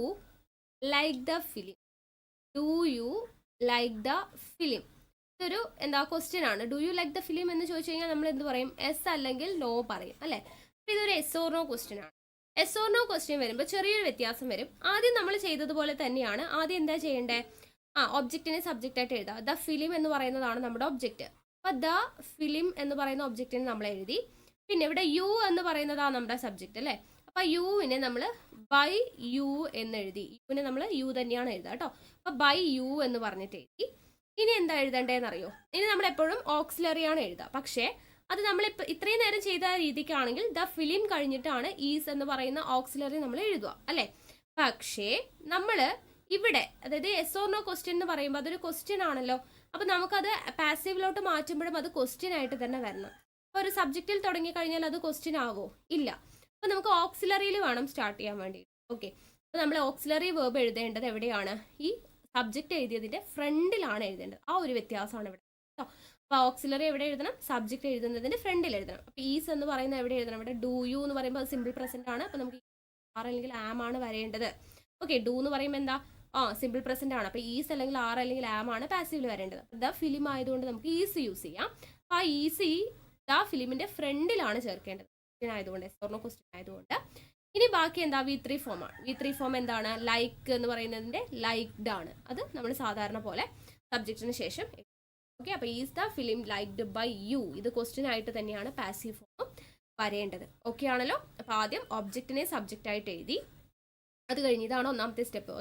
like the film. Do you like the film? ഇതൊരു ക്വസ്റ്റ്യൻ ആണ്. Do you like the film എന്ന് ചോദിച്ചു കഴിഞ്ഞാൽ നമ്മൾ എന്ത് പറയും? എസ് അല്ലെങ്കിൽ നോ പറയും അല്ലേ. ഇതൊരു എസ് ഓർ നോ ക്വസ്റ്റ്യൻ ആണ്. എസ് ഓർ നോ ക്വസ്റ്റ്യൻ വരുമ്പോൾ ചെറിയൊരു വ്യത്യാസം വരും. ആദ്യം നമ്മൾ ചെയ്തതുപോലെ തന്നെയാണ്. ആദ്യം എന്താ ചെയ്യേണ്ടേ? ഒബ്ജക്റ്റിനെ സബ്ജക്റ്റ് ആയിട്ട് എഴുതാം. ദ ഫിലിം എന്ന് പറയുന്നതാണ് നമ്മുടെ ഒബ്ജക്റ്റ്. അപ്പൊ ദ ഫിലിം എന്ന് പറയുന്ന ഒബ്ജക്റ്റിനെ നമ്മൾ എഴുതി. പിന്നെ ഇവിടെ യു എന്ന് പറയുന്നതാണ് നമ്മുടെ സബ്ജക്റ്റ് അല്ലേ. അപ്പൊ യുവിനെ നമ്മൾ ബൈ യു എന്ന് എഴുതി. യുവിനെ നമ്മൾ യു തന്നെയാണ് എഴുതുക കേട്ടോ. അപ്പൊ ബൈ യു എന്ന് പറഞ്ഞിട്ട് എഴുതി. ഇനി എന്താ എഴുതേണ്ടതെന്ന് അറിയോ? ഇനി നമ്മൾ എപ്പോഴും ഓക്സിലറി ആണ് എഴുതുക. പക്ഷേ അത് നമ്മൾ ഇത്രയും നേരം ചെയ്ത രീതിക്കാണെങ്കിൽ ദ ഫിലിം കഴിഞ്ഞിട്ടാണ് ഈസ് എന്ന് പറയുന്ന ഓക്സിലറി നമ്മൾ എഴുതുക അല്ലേ. പക്ഷേ നമ്മൾ ഇവിടെ, അതായത് എസ് ഓർ നോ ക്വസ്റ്റ്യൻ എന്ന് പറയുമ്പോൾ അതൊരു ക്വസ്റ്റ്യൻ ആണല്ലോ. അപ്പൊ നമുക്കത് പാസീവിലോട്ട് മാറ്റുമ്പോഴും അത് ക്വസ്റ്റ്യൻ ആയിട്ട് തന്നെ വരണം. അപ്പൊ ഒരു സബ്ജക്റ്റിൽ തുടങ്ങി കഴിഞ്ഞാൽ അത് ക്വസ്റ്റ്യൻ ആവോ? ഇല്ല. അപ്പൊ നമുക്ക് ഓക്സിലറിയിൽ വേണം സ്റ്റാർട്ട് ചെയ്യാൻ വേണ്ടി. ഓക്കെ, അപ്പൊ നമ്മൾ ഓക്സിലറി വേർബ് എഴുതേണ്ടത് എവിടെയാണ്? ഈ സബ്ജക്റ്റ് എഴുതിയതിന്റെ ഫ്രണ്ടിലാണ് എഴുതേണ്ടത്. ആ ഒരു വ്യത്യാസമാണ് ഇവിടെ കേട്ടോ. അപ്പൊ ഓക്സിലറി എവിടെ എഴുതണം? സബ്ജക്റ്റ് എഴുതുന്നതിന്റെ ഫ്രണ്ടിൽ എഴുതണം. അപ്പൊ ഈസ് എന്ന് പറയുന്നത് എവിടെ എഴുതണം? ഇവിടെ ഡു യു എന്ന് പറയുമ്പോൾ അത് സിമ്പിൾ പ്രസന്റ് ആണ്. അപ്പൊ നമുക്ക് ആർ അല്ലെങ്കിൽ ആം ആണ് വരേണ്ടത്. ഓക്കെ, ഡു എന്ന് പറയുമ്പോൾ എന്താ? സിമ്പിൾ പ്രസന്റ് ആണ്. അപ്പൊ ഈസ് അല്ലെങ്കിൽ ആർ അല്ലെങ്കിൽ ആം ആണ് പാസീവിൽ വരേണ്ടത്. ദ ഫിലിം ആയതുകൊണ്ട് നമുക്ക് ഈസ് യൂസ് ചെയ്യാം. അപ്പൊ ആ ഈസി ദ ഫിലിമിന്റെ ഫ്രണ്ടിലാണ് ചേർക്കേണ്ടത്. ക്വസ്റ്റ്യൻ ആയതുകൊണ്ട്, എസ് ഓർ നോ ക്വസ്റ്റ്യൻ ആയതുകൊണ്ട്. ഇനി ബാക്കി എന്താ? V3 ഫോം ആണ്. V3 ഫോം എന്താണ്? ലൈക്ക് എന്ന് പറയുന്നതിന്റെ ലൈക്ഡ് ആണ്. അത് നമ്മൾ സാധാരണ പോലെ സബ്ജക്റ്റിന് ശേഷം. ഓക്കെ, അപ്പൊ is the film liked by you? ഇത് ക്വസ്റ്റ്യൻ ആയിട്ട് തന്നെയാണ് പാസീവ് ഫോം വരേണ്ടത്. ഓക്കെ ആണല്ലോ. അപ്പൊ ആദ്യം ഒബ്ജക്റ്റിനെ സബ്ജക്റ്റ് ആയിട്ട് എഴുതി. അത് കഴിഞ്ഞ് ഇതാണ് ഒന്നാമത്തെ സ്റ്റെപ്പ്.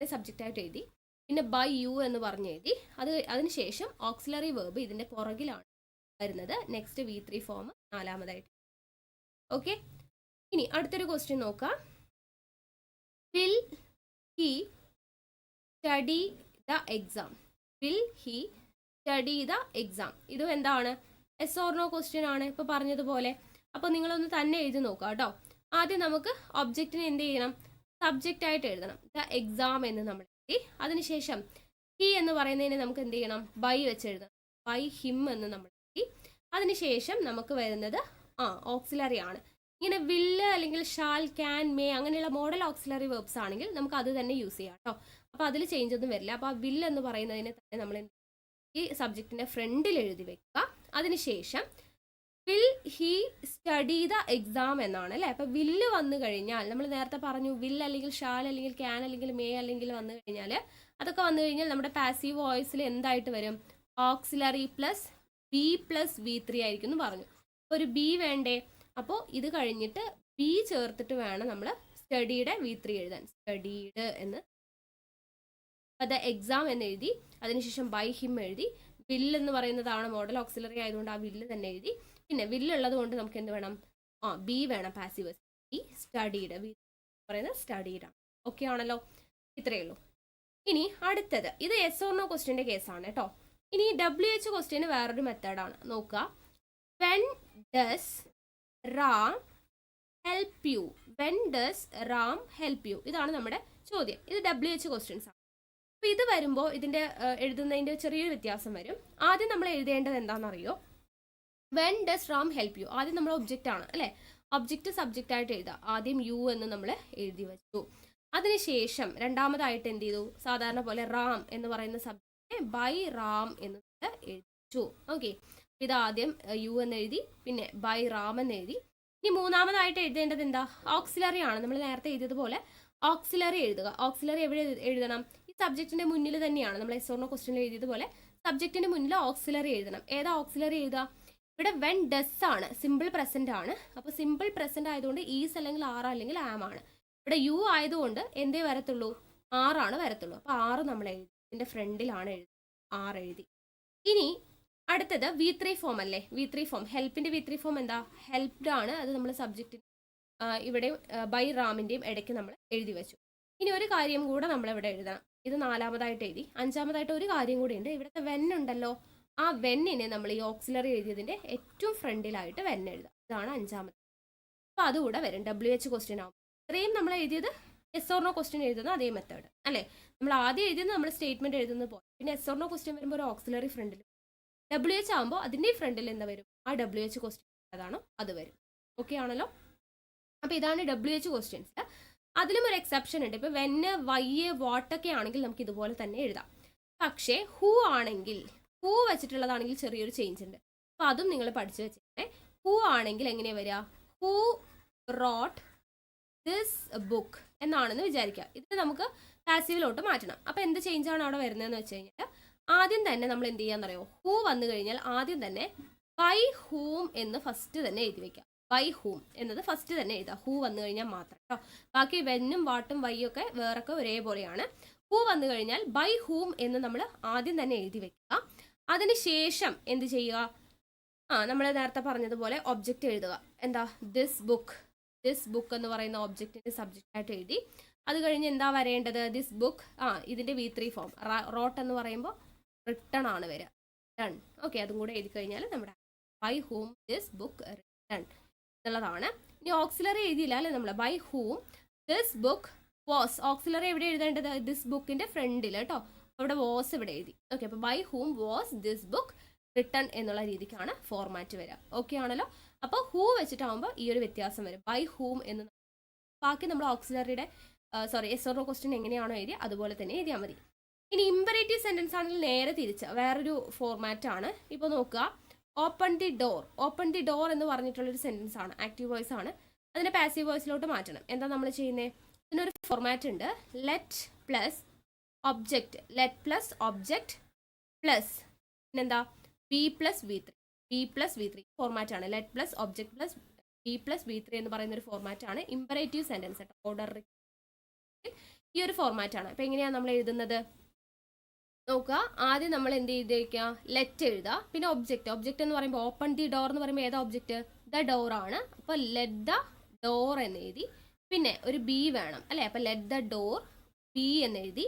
സബ്ജക്റ്റ് ആയിട്ട് എഴുതി, പിന്നെ ബൈ യു എന്ന് പറഞ്ഞ് എഴുതി. അതിനുശേഷം ഓക്സിലറി വേർബ് ഇതിന്റെ പുറകിലാണ് വരുന്നത്. നെക്സ്റ്റ് V3 ഫോം നാലാമതായിട്ട്. ഓക്കെ, ഇനി അടുത്തൊരു ക്വസ്റ്റ്യൻ നോക്കാം. Will he study the exam? Will he study the exam? ഇത് എന്താണ്? എസ് ഓർ നോ ക്വസ്റ്റ്യൻ ആണ്, ഇപ്പൊ പറഞ്ഞതുപോലെ. അപ്പൊ നിങ്ങളൊന്ന് തന്നെ എഴുതി നോക്കാം കേട്ടോ. ആദ്യം നമുക്ക് ഒബ്ജക്റ്റിനെ എന്ത് ചെയ്യണം? സബ്ജക്റ്റ് ആയിട്ട് എഴുതണം. ദ എക്സാം എന്ന് നമ്മൾ എഴുതി. അതിനുശേഷം ഹി എന്ന് പറയുന്നതിന് നമുക്ക് എന്ത് ചെയ്യണം? ബൈ വെച്ച് എഴുതണം. ബൈ ഹിം എന്ന് നമ്മൾ എഴുതി. അതിനുശേഷം നമുക്ക് വരുന്നത് ഓക്സിലറി ആണ്. ഇങ്ങനെ വില്ല് അല്ലെങ്കിൽ ഷാൽ, ക്യാൻ, മേ അങ്ങനെയുള്ള മോഡൽ ഓക്സിലറി വെർബ്സ് ആണെങ്കിൽ നമുക്ക് അത് തന്നെ യൂസ് ചെയ്യാം കേട്ടോ. അപ്പോൾ അതിൽ ചേഞ്ച് ഒന്നും വരില്ല. അപ്പോൾ ആ വില്ല് എന്ന് പറയുന്നതിനെ തന്നെ നമ്മൾ ഈ സബ്ജക്റ്റിന്റെ ഫ്രണ്ടിൽ എഴുതി വെക്കുക. അതിനുശേഷം will he study the exam എന്നാണ് അല്ലേ. അപ്പൊ വില്ല് വന്നു കഴിഞ്ഞാൽ നമ്മൾ നേരത്തെ പറഞ്ഞു വിൽ അല്ലെങ്കിൽ ഷാൽ അല്ലെങ്കിൽ ക്യാൻ അല്ലെങ്കിൽ മേ അല്ലെങ്കിൽ വന്നു കഴിഞ്ഞാൽ, അതൊക്കെ വന്നു കഴിഞ്ഞാൽ നമ്മുടെ പാസീവ് വോയിസിൽ എന്തായിട്ട് വരും? ഓക്സിലറി പ്ലസ് V3 ആയിരിക്കും എന്ന് പറഞ്ഞു. ഒരു ബി വേണ്ടേ? അപ്പോൾ ഇത് കഴിഞ്ഞിട്ട് ബി ചേർത്തിട്ട് വേണം നമ്മൾ സ്റ്റഡിയുടെ V3 എഴുതാൻ. സ്റ്റഡീഡ് എന്ന് അത് എക്സാം എന്ന് എഴുതി. അതിനുശേഷം ബൈ ഹിം എഴുതി. വില്ല് എന്ന് പറയുന്നതാണ് മോഡൽ ഓക്സിലറി ആയതുകൊണ്ട് ആ വില്ല് തന്നെ എഴുതി. പിന്നെ വില്ലുള്ളത് കൊണ്ട് നമുക്ക് എന്ത് വേണം? ബി വേണം പാസീവ്. B studied. വി പറയുന്നത് സ്റ്റഡീഡ് ആണ്. ഓക്കെ ആണല്ലോ. ഇത്രയേ ഉള്ളൂ. ഇനി അടുത്തത്, ഇത് എസ് ഓർ നോ ക്വസ്റ്റ്യന്റെ കേസാണ് കേട്ടോ. ഇനി WH ക്വസ്റ്റ്യന് വേറൊരു മെത്തേഡാണ്. നോക്കുക. When does Ram help you? When does Ram help you? ഇതാണ് നമ്മുടെ ചോദ്യം. ഇത് WH ക്വസ്റ്റ്യൻസ് ആണ്. അപ്പൊ ഇത് വരുമ്പോൾ ഇതിന്റെ എഴുതുന്നതിന്റെ ചെറിയൊരു വ്യത്യാസം വരും. ആദ്യം നമ്മൾ എഴുതേണ്ടത് എന്താണെന്നറിയോ? When does Ram help you? ആദ്യം നമ്മൾ ഒബ്ജക്റ്റ് ആണ് അല്ലെ. ഒബ്ജക്റ്റ് സബ്ജക്റ്റ് ആയിട്ട് എഴുതാം. ആദ്യം യു എന്ന് നമ്മൾ എഴുതി വെച്ചു. അതിനുശേഷം രണ്ടാമതായിട്ട് എന്ത് ചെയ്തു? സാധാരണ പോലെ റാം എന്ന് പറയുന്ന സബ്ജക്റ്റ് ബൈ റാം എന്ന് എഴുതിച്ചു. ഓക്കെ, ഇത് ആദ്യം യു എന്ന് എഴുതി, പിന്നെ ബൈ റാം എന്ന് എഴുതി. ഇനി മൂന്നാമതായിട്ട് എഴുതേണ്ടത് എന്താ? ഓക്സിലറി ആണ്. നമ്മൾ നേരത്തെ എഴുതിയതുപോലെ ഓക്സിലറി എഴുതുക. ഓക്സിലറി എവിടെ എഴുതണം? ഈ സബ്ജക്റ്റിന്റെ മുന്നിൽ തന്നെയാണ്. നമ്മൾ എസ് ഓർ നോ ക്വസ്റ്റ്യനിൽ എഴുതിയതുപോലെ സബ്ജക്റ്റിന്റെ മുന്നിൽ ഓക്സിലറി എഴുതണം. ഏതാ ഓക്സിലറി എഴുതുക? ഇവിടെ വെൻ ഡസ് ആണ്, സിമ്പിൾ പ്രസന്റ് ആണ്. അപ്പൊ സിമ്പിൾ പ്രസന്റ് ആയതുകൊണ്ട് ഈസ് അല്ലെങ്കിൽ ആർ അല്ലെങ്കിൽ ആം ആണ്. ഇവിടെ യു ആയതുകൊണ്ട് എന്തേ വരത്തുള്ളൂ? ആറാണ് വരത്തുള്ളൂ. അപ്പൊ ആറ് നമ്മൾ എഴുതി, ഇതിന്റെ ഫ്രണ്ടിലാണ് എഴുതി, ആറ് എഴുതി. ഇനി അടുത്തത് V3 ഫോം അല്ലേ. V3 ഫോം, ഹെൽപ്പിന്റെ V3 ഫോം എന്താ? ഹെൽപ്ഡ് ആണ്. അത് നമ്മൾ സബ്ജക്റ്റ് ഇവിടെ ബൈ റാമിന്റെയും ഇടയ്ക്ക് നമ്മൾ എഴുതി വെച്ചു. ഇനി ഒരു കാര്യം കൂടെ നമ്മൾ ഇവിടെ എഴുതണം. ഇത് നാലാമതായിട്ട് എഴുതി. അഞ്ചാമതായിട്ട് ഒരു കാര്യം കൂടി ഉണ്ട്. ഇവിടുത്തെ വെൻ ഉണ്ടല്ലോ, ആ വെന്നിനെ നമ്മൾ ഈ ഓക്സിലറി എഴുതിയതിന്റെ ഏറ്റവും ഫ്രണ്ടിലായിട്ട് വെൻ എഴുതാം. ഇതാണ് അഞ്ചാമത്. അപ്പൊ അതുകൂടെ വരും WH ക്വസ്റ്റ്യൻ ആവും. ഇത്രയും നമ്മൾ എഴുതിയത് എസ് ഓർ നോ ക്വസ്റ്റ്യൻ എഴുതുന്ന അതേ മെത്തേഡ് അല്ലേ. നമ്മൾ ആദ്യം എഴുതുന്നത് നമ്മൾ സ്റ്റേറ്റ്മെന്റ് എഴുതുന്നത് പോലെ. പിന്നെ എസ് ഓർ നോ ക്വസ്റ്റ്യൻ വരുമ്പോൾ ഒരു ഓക്സിലറി ഫ്രണ്ടിൽ, WH ആകുമ്പോൾ അതിന്റെ ഫ്രണ്ടിൽ എന്താ വരും? ആ WH ക്വസ്റ്റ്യൻ ഏതാണോ അത് വരും. ഓക്കെ ആണല്ലോ. അപ്പൊ ഇതാണ് WH ക്വസ്റ്റ്യൻസ്. അതിലും ഒരു എക്സെപ്ഷൻ ഉണ്ട്. ഇപ്പോൾ വെന്ന്, വൈ, വാട്ടൊക്കെ ആണെങ്കിൽ നമുക്ക് ഇതുപോലെ തന്നെ എഴുതാം. പക്ഷേ ഹൂ ആണെങ്കിൽ, ഹൂ വെച്ചിട്ടുള്ളതാണെങ്കിൽ ചെറിയൊരു ചേഞ്ച് ഉണ്ട്. അപ്പോൾ അതും നിങ്ങൾ പഠിച്ചു വെച്ചിട്ടുണ്ടേ. ഹൂ ആണെങ്കിൽ എങ്ങനെയാണ് വരിക? ഹൂ റോട്ട് ദിസ് ബുക്ക് എന്നാണെന്ന് വിചാരിക്കുക. ഇത് നമുക്ക് പാസീവിലോട്ട് മാറ്റണം. അപ്പോൾ എന്ത് ചേഞ്ച് ആണ് അവിടെ വരുന്നതെന്ന് വെച്ച് കഴിഞ്ഞാൽ, ആദ്യം തന്നെ നമ്മൾ എന്ത് ചെയ്യാന്നറിയോ? ഹൂ വന്നു കഴിഞ്ഞാൽ ആദ്യം തന്നെ ബൈ ഹൂം എന്ന് ഫസ്റ്റ് തന്നെ എഴുതി വെക്കാം. ബൈ ഹൂം എന്നത് ഫസ്റ്റ് തന്നെ എഴുതാം, ഹൂ വന്നു കഴിഞ്ഞാൽ മാത്രം കേട്ടോ. ബാക്കി വെന്നും, വാട്ടും, വൈയും ഒക്കെ വേറൊക്കെ ഒരേപോലെയാണ്. ഹൂ വന്നു കഴിഞ്ഞാൽ ബൈ ഹൂം എന്ന് നമ്മൾ ആദ്യം തന്നെ എഴുതി വെക്കുക. അതിനുശേഷം എന്ത് ചെയ്യുക? നമ്മൾ നേരത്തെ പറഞ്ഞതുപോലെ ഒബ്ജക്റ്റ് എഴുതുക. എന്താ? This book. ദിസ് ബുക്ക് എന്ന് പറയുന്ന ഒബ്ജക്റ്റിന്റെ സബ്ജക്റ്റ് ആയിട്ട് എഴുതി. അത് കഴിഞ്ഞ് എന്താ വരേണ്ടത്? This book. ഇതിന്റെ V3 ഫോം. റോട്ട് എന്ന് പറയുമ്പോൾ റിട്ടൺ ആണ് വരിക. റിട്ടൺ. ഓക്കെ, അതും കൂടെ എഴുതി കഴിഞ്ഞാൽ നമ്മുടെ by whom this book written എന്നുള്ളതാണ്. ഇനി ഓക്സിലറി എഴുതിയില്ല അല്ലേ നമ്മൾ? By whom this book was. Auxiliary എവിടെ എഴുതേണ്ടത്? ദിസ് ബുക്കിന്റെ ഫ്രണ്ടിൽ കേട്ടോ. അവിടെ വാസ് ഇവിടെ എഴുതി. ഓക്കെ, അപ്പോൾ by whom was this book written എന്നുള്ള രീതിക്കാണ് ഫോർമാറ്റ് വരിക. ഓക്കെ ആണല്ലോ? അപ്പോൾ ഹൂ വെച്ചിട്ടാകുമ്പോൾ ഈ ഒരു വ്യത്യാസം വരും. ബൈ ഹൂം എന്ന്. ബാക്കി നമ്മൾ ഓക്സിലറിയുടെ എസ് ഓർ ക്വസ്റ്റ്യൻ എങ്ങനെയാണോ എഴുതി അതുപോലെ തന്നെ എഴുതിയാൽ മതി. ഇനി ഇമ്പറേറ്റീവ് സെന്റൻസ് ആണെങ്കിൽ നേരെ തിരിച്ച് വേറൊരു ഫോർമാറ്റ് ആണ്. ഇപ്പോൾ നോക്കുക, open the door. Open the door എന്ന് പറഞ്ഞിട്ടുള്ളൊരു സെന്റൻസ് ആണ്, ആക്റ്റീവ് വോയിസ് ആണ്. അതിനെ പാസീവ് വോയിസിലോട്ട് മാറ്റണം. എന്താ നമ്മൾ ചെയ്യുന്നത്? ഇതിനൊരു ഫോർമാറ്റ് ഉണ്ട്. Let plus object. Let plus object plus പിന്നെന്താ? Be plus V3. Be plus V3 format ആണ്. Let plus object plus be plus V3 എന്ന് പറയുന്ന ഒരു ഫോർമാറ്റ് ആണ് ഇമ്പറേറ്റീവ് സെന്റൻസ് കേട്ടോ. ഓർഡർ ഈ ഒരു ഫോർമാറ്റ് ആണ്. അപ്പോൾ എങ്ങനെയാണ് നമ്മൾ എഴുതുന്നത്? നോക്കുക, ആദ്യം നമ്മൾ എന്ത് ചെയ്തേക്കുക? ലെറ്റ് എഴുതുക, പിന്നെ ഒബ്ജക്റ്റ്. ഒബ്ജക്റ്റ് എന്ന് പറയുമ്പോൾ ഓപ്പൺ ദി ഡോർ എന്ന് പറയുമ്പോൾ ഏതാ ഒബ്ജക്റ്റ്? ദ ഡോർ ആണ്. അപ്പോൾ ലെറ്റ് ദ ഡോർ എന്ന് എഴുതി. പിന്നെ ഒരു ബി വേണം അല്ലേ? അപ്പോൾ ലെറ്റ് ദ ഡോർ ബി എന്ന് എഴുതി.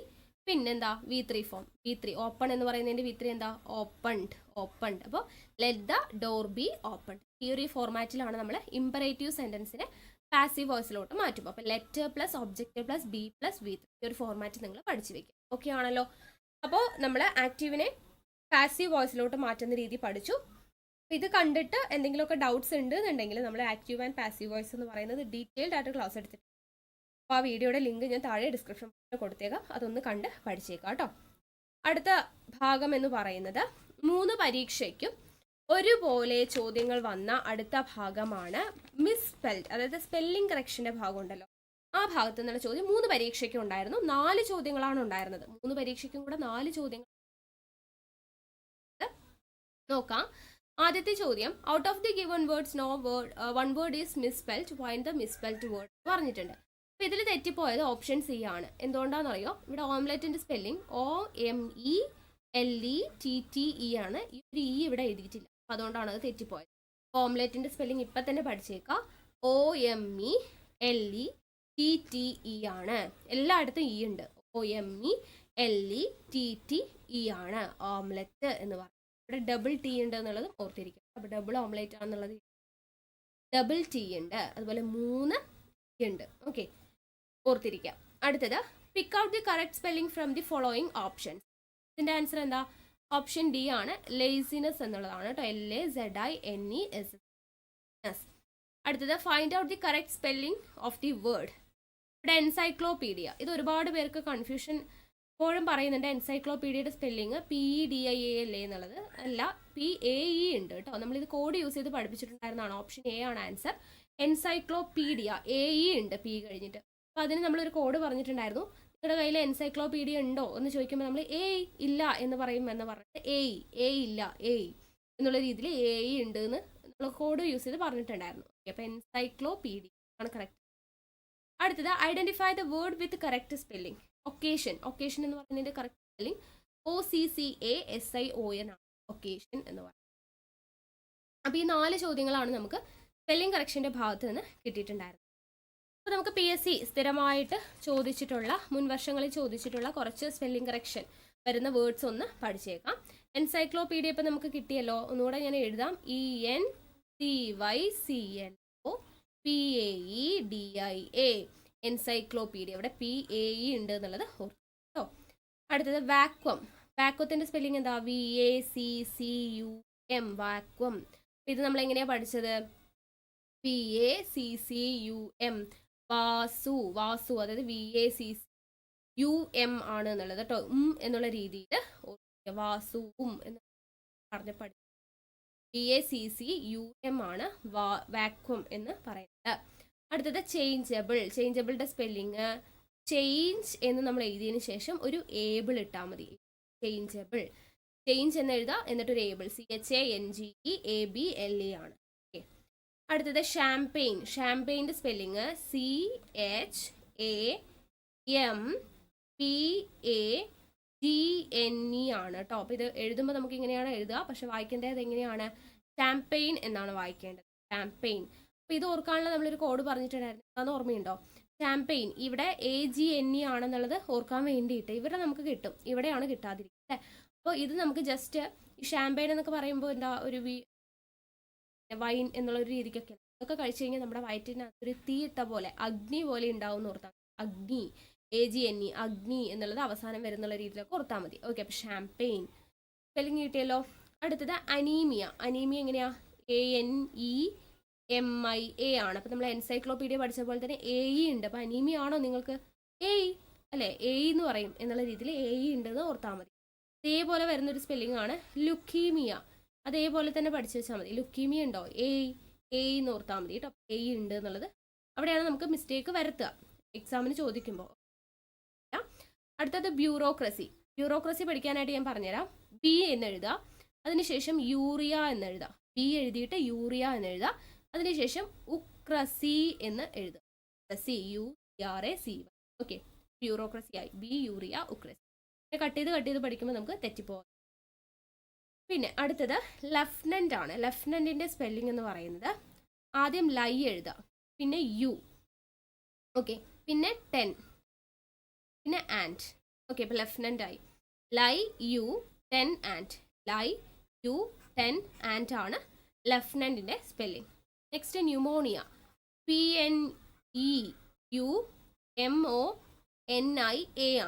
പിന്നെന്താ? V3 form. V3 ഓപ്പൺ എന്ന് പറയുന്നതിന്റെ V3 എന്താ? ഓപ്പൺഡ്. ഓപ്പൺഡ്. അപ്പോൾ let the door B opened. ഈ ഒരു ഫോർമാറ്റിലാണ് നമ്മൾ ഇമ്പറേറ്റീവ് സെന്റൻസിനെ പാസീവ് വോയിസിലോട്ട് മാറ്റുമ്പോൾ. അപ്പോൾ let plus object plus be plus V3 ഈ ഒരു ഫോർമാറ്റ് നിങ്ങൾ പഠിച്ചു വെക്കുക. ഓക്കെ ആണല്ലോ? അപ്പോൾ നമ്മൾ ആക്റ്റീവിനെ പാസീവ് വോയിസിലോട്ട് മാറ്റുന്ന രീതി പഠിച്ചു. ഇത് കണ്ടിട്ട് എന്തെങ്കിലുമൊക്കെ ഡൗട്ട്സ് ഉണ്ട് എന്നുണ്ടെങ്കിൽ നമ്മൾ ആക്റ്റീവ് ആൻഡ് പാസീവ് വോയിസ് എന്ന് പറയുന്നത് ഡീറ്റെയിൽഡ് ആയിട്ട് ക്ലാസ് എടുത്തിട്ടുണ്ട്. അപ്പോൾ ആ വീഡിയോയുടെ ലിങ്ക് ഞാൻ താഴെ ഡിസ്ക്രിപ്ഷൻ കൊടുത്തേക്കാം, അതൊന്ന് കണ്ട് പഠിച്ചേക്കാം കേട്ടോ. അടുത്ത ഭാഗം എന്ന് പറയുന്നത് 3 പരീക്ഷയ്ക്കും ഒരുപോലെ ചോദ്യങ്ങൾ വന്ന അടുത്ത ഭാഗമാണ് മിസ്സ്പെൽഡ്, അതായത് സ്പെല്ലിംഗ് കറക്ഷൻ്റെ ഭാഗം ഉണ്ടല്ലോ. ആ ഭാഗത്ത് നിന്നുള്ള ചോദ്യം 3 പരീക്ഷയ്ക്കും ഉണ്ടായിരുന്നു. 4 ചോദ്യങ്ങളാണ് ഉണ്ടായിരുന്നത്. 3 പരീക്ഷയ്ക്കും കൂടെ 4 ചോദ്യങ്ങൾ നോക്കാം. ആദ്യത്തെ ചോദ്യം, out of the given words no word one word is misspelled, find the misspelled word പറഞ്ഞിട്ടുണ്ട്. അപ്പോൾ ഇതിൽ തെറ്റിപ്പോയത് ഓപ്ഷൻ സി ആണ്. എന്തുകൊണ്ടാണെന്നറിയോ? ഇവിടെ ഓംലെറ്റിന്റെ സ്പെല്ലിംഗ് OMELETTE ആണ്. ഈ ഒരു ഇ ഇവിടെ എഴുതിയിട്ടില്ല, അതുകൊണ്ടാണ് അത് തെറ്റിപ്പോയത്. ഓംലെറ്റിന്റെ സ്പെല്ലിംഗ് ഇപ്പം തന്നെ പഠിച്ചേക്കാം. OMELETTE ആണ്. എല്ലായിടത്തും ഇ ഉണ്ട്. OMELETTE ആണ് ഓംലെറ്റ് എന്ന് പറയുന്നത്. ഇവിടെ ഡബിൾ ടി ഉണ്ട് എന്നുള്ളത് ഓർത്തിരിക്കും. അപ്പോൾ ഡബിൾ ഓംലെറ്റ് ആണെന്നുള്ളത് ഡബിൾ ടി ഉണ്ട്, അതുപോലെ 3 ഉണ്ട്. ഓക്കെ, ഓർത്തിരിക്കാം. അടുത്തത്, pick out the correct spelling from the following options. ഇതിൻ്റെ ആൻസർ എന്താ? ഓപ്ഷൻ ഡി ആണ്, ലേസിനെസ് എന്നുള്ളതാണ് കേട്ടോ. LAZINES. അടുത്തത്, find out the correct spelling of the word. ഇവിടെ എൻസൈക്ലോപീഡിയ. ഇത് ഒരുപാട് പേർക്ക് കൺഫ്യൂഷൻ എപ്പോഴും പറയുന്നുണ്ട്. എൻസൈക്ലോപീഡിയയുടെ സ്പെല്ലിങ് PEDIALA എന്നുള്ളത് അല്ല, PAE ഉണ്ട് കേട്ടോ. നമ്മളിത് കോഡ് യൂസ് ചെയ്ത് പഠിപ്പിച്ചിട്ടുണ്ടായിരുന്നതാണ്. ഓപ്ഷൻ എ ആണ് ആൻസർ. എൻസൈക്ലോപീഡിയ AE ഉണ്ട് P കഴിഞ്ഞിട്ട്. അപ്പോൾ അതിന് നമ്മളൊരു കോഡ് പറഞ്ഞിട്ടുണ്ടായിരുന്നു. നിങ്ങളുടെ കയ്യിൽ എൻസൈക്ലോപീഡിയ ഉണ്ടോ എന്ന് ചോദിക്കുമ്പോൾ നമ്മൾ ഇല്ല എന്ന് പറഞ്ഞിട്ട് എ ഇല്ല എന്നുള്ള രീതിയിൽ AE ഉണ്ട് എന്ന് നമ്മൾ കോഡ് യൂസ് ചെയ്ത് പറഞ്ഞിട്ടുണ്ടായിരുന്നു. അപ്പോൾ എൻസൈക്ലോപീഡിയ ആണ് കറക്റ്റ്. അടുത്തത്, identify the word with correct spelling. Occasion. Occasion എന്ന് പറയുന്നതിന്റെ കറക്റ്റ് സ്പെല്ലിംഗ് OCCASION ആണ്. ഒക്കേഷൻ എന്ന് പറയുന്നത്. അപ്പോൾ ഈ 4 ചോദ്യങ്ങളാണ് നമുക്ക് സ്പെല്ലിംഗ് കറക്ഷന്റെ ഭാഗത്ത് നിന്ന് കിട്ടിയിട്ടുണ്ടായിരുന്നത്. അപ്പോൾ നമുക്ക് PSC സ്ഥിരമായിട്ട് ചോദിച്ചിട്ടുള്ള, മുൻ വർഷങ്ങളിൽ ചോദിച്ചിട്ടുള്ള കുറച്ച് സ്പെല്ലിംഗ് കറക്ഷൻ വരുന്ന വേർഡ്സ് ഒന്ന് പഠിച്ചേക്കാം. എൻസൈക്ലോപീഡിയ ഇപ്പം നമുക്ക് കിട്ടിയല്ലോ, ഒന്നുകൂടെ ഞാൻ എഴുതാം. ENCYCLOPAEDIA. എൻസൈക്ലോപീഡിയ. ഇവിടെ PAE ഉണ്ട് എന്നുള്ളത് ഓർത്തോ. അടുത്തത്, വാക്വം. വാക്വത്തിന്റെ സ്പെല്ലിംഗ് എന്താ? VACCUM. വാക്വം. ഇത് നമ്മൾ എങ്ങനെയാണ് പഠിച്ചത്? PACCUM. വാസു അതായത് VACCUM ആണ് എന്നുള്ളത് കേട്ടോ. എന്നുള്ള രീതിയിൽ വാസു എന്ന് പറഞ്ഞ പഠി VACCUM ആണ് വാക്വം എന്ന് പറയുന്നത്. അടുത്തത് ചേഞ്ചബിളിന്റെ സ്പെല്ലിങ് ചേഞ്ച് എന്ന് നമ്മൾ എഴുതിയതിനു ശേഷം ഒരു ഏബിൾ ഇട്ടാൽ മതി. ചേഞ്ച് എന്ന് എഴുതാം, എന്നിട്ടൊരു ഏബിൾ CHANGEABLE ആണ്. അടുത്തത് ഷാംപെയിൻ്റെ സ്പെല്ലിങ് CHAMPAGNE ആണ് കേട്ടോ. അപ്പോൾ ഇത് എഴുതുമ്പോൾ നമുക്ക് ഇങ്ങനെയാണ് എഴുതുക, പക്ഷെ വായിക്കേണ്ടത് എങ്ങനെയാണ്? ഷാംപെയിൻ എന്നാണ് വായിക്കേണ്ടത്. ഷാംപെയിൻ. അപ്പോൾ ഇത് ഓർക്കാനുള്ള നമ്മളൊരു കോഡ് പറഞ്ഞിട്ടുണ്ടായിരുന്നു, അതൊന്ന് ഓർമ്മയുണ്ടോ? ഷാംപെയിൻ ഇവിടെ AGNE ആണെന്നുള്ളത് ഓർക്കാൻ വേണ്ടിയിട്ട് ഇവിടെ നമുക്ക് കിട്ടും, ഇവിടെയാണ് കിട്ടാതിരിക്കുന്നത് അല്ലേ. അപ്പോൾ ഇത് നമുക്ക് ജസ്റ്റ് ഈ ഷാംപെയിൻ എന്നൊക്കെ പറയുമ്പോൾ എന്താ ഒരു വൈൻ എന്നുള്ളൊരു രീതിക്കൊക്കെ ഇതൊക്കെ കഴിച്ചു കഴിഞ്ഞാൽ നമ്മുടെ വയറ്റിനകത്ത് ഒരു തീ ഇട്ട പോലെ അഗ്നി പോലെ ഉണ്ടാവും എന്ന് ഓർത്താൽ അഗ്നി AGNE അഗ്നി എന്നുള്ളത് അവസാനം വരുന്നുള്ള രീതിയിലൊക്കെ ഓർത്താൽ മതി. ഓക്കെ, അപ്പോൾ ഷാംപെയിൻ സ്പെല്ലിങ് കിട്ടിയല്ലോ. അടുത്തത് അനീമിയ എങ്ങനെയാ? ANEMIA ആണ്. അപ്പോൾ നമ്മൾ എൻസൈക്ലോപീഡിയ പഠിച്ച പോലെ തന്നെ AE ഉണ്ട്. അപ്പോൾ അനീമിയ ആണോ നിങ്ങൾക്ക്? അല്ലേ, എന്ന് പറയും എന്നുള്ള രീതിയിൽ AE ഉണ്ടെന്ന് ഓർത്താൽ മതി. അതേപോലെ വരുന്നൊരു സ്പെല്ലിംഗ് ആണ് ലുക്കീമിയ. അതേപോലെ തന്നെ പഠിച്ചു വെച്ചാൽ മതി. ലുക്കീമിയ ഉണ്ടോ? എന്ന് ഓർത്താൽ മതി കേട്ടോ. ഉണ്ട് എന്നുള്ളത് അവിടെയാണ് നമുക്ക് മിസ്റ്റേക്ക് വരുത്തുക എക്സാമിന് ചോദിക്കുമ്പോൾ. അടുത്തത് ബ്യൂറോക്രസി പഠിക്കാനായിട്ട് ഞാൻ പറഞ്ഞുതരാം. B എന്ന് എഴുതുക, അതിനുശേഷം യൂറിയ എന്ന് എഴുതുക. B എഴുതിയിട്ട് യൂറിയ എന്ന് എഴുതുക, അതിനുശേഷം ഉക്രസി എന്ന് എഴുതുക. URACY. ഓക്കെ, ബ്യൂറോക്രസി ആയി. B യൂറിയ ഉക്രസി. കട്ട് ചെയ്ത് പഠിക്കുമ്പോൾ നമുക്ക് തെറ്റിപ്പോകും. പിന്നെ അടുത്തത് ലെഫ്റ്റനൻ്റ് ആണ്. ലെഫ്റ്റനൻറ്റിൻ്റെ സ്പെല്ലിംഗ് എന്ന് പറയുന്നത് ആദ്യം ലൈ എഴുതുക, പിന്നെ യു, ഓക്കെ, പിന്നെ 10, പിന്നെ ആൻഡ്. ഓക്കെ, ഇപ്പോൾ ലെഫ്റ്റനൻ്റ് ആയി. Lie u 10 and. Lie u 10 and ആണ് ലെഫ്റ്റനൻറ്റിൻ്റെ സ്പെല്ലിംഗ്. Next pneumonia. PNEUMONIA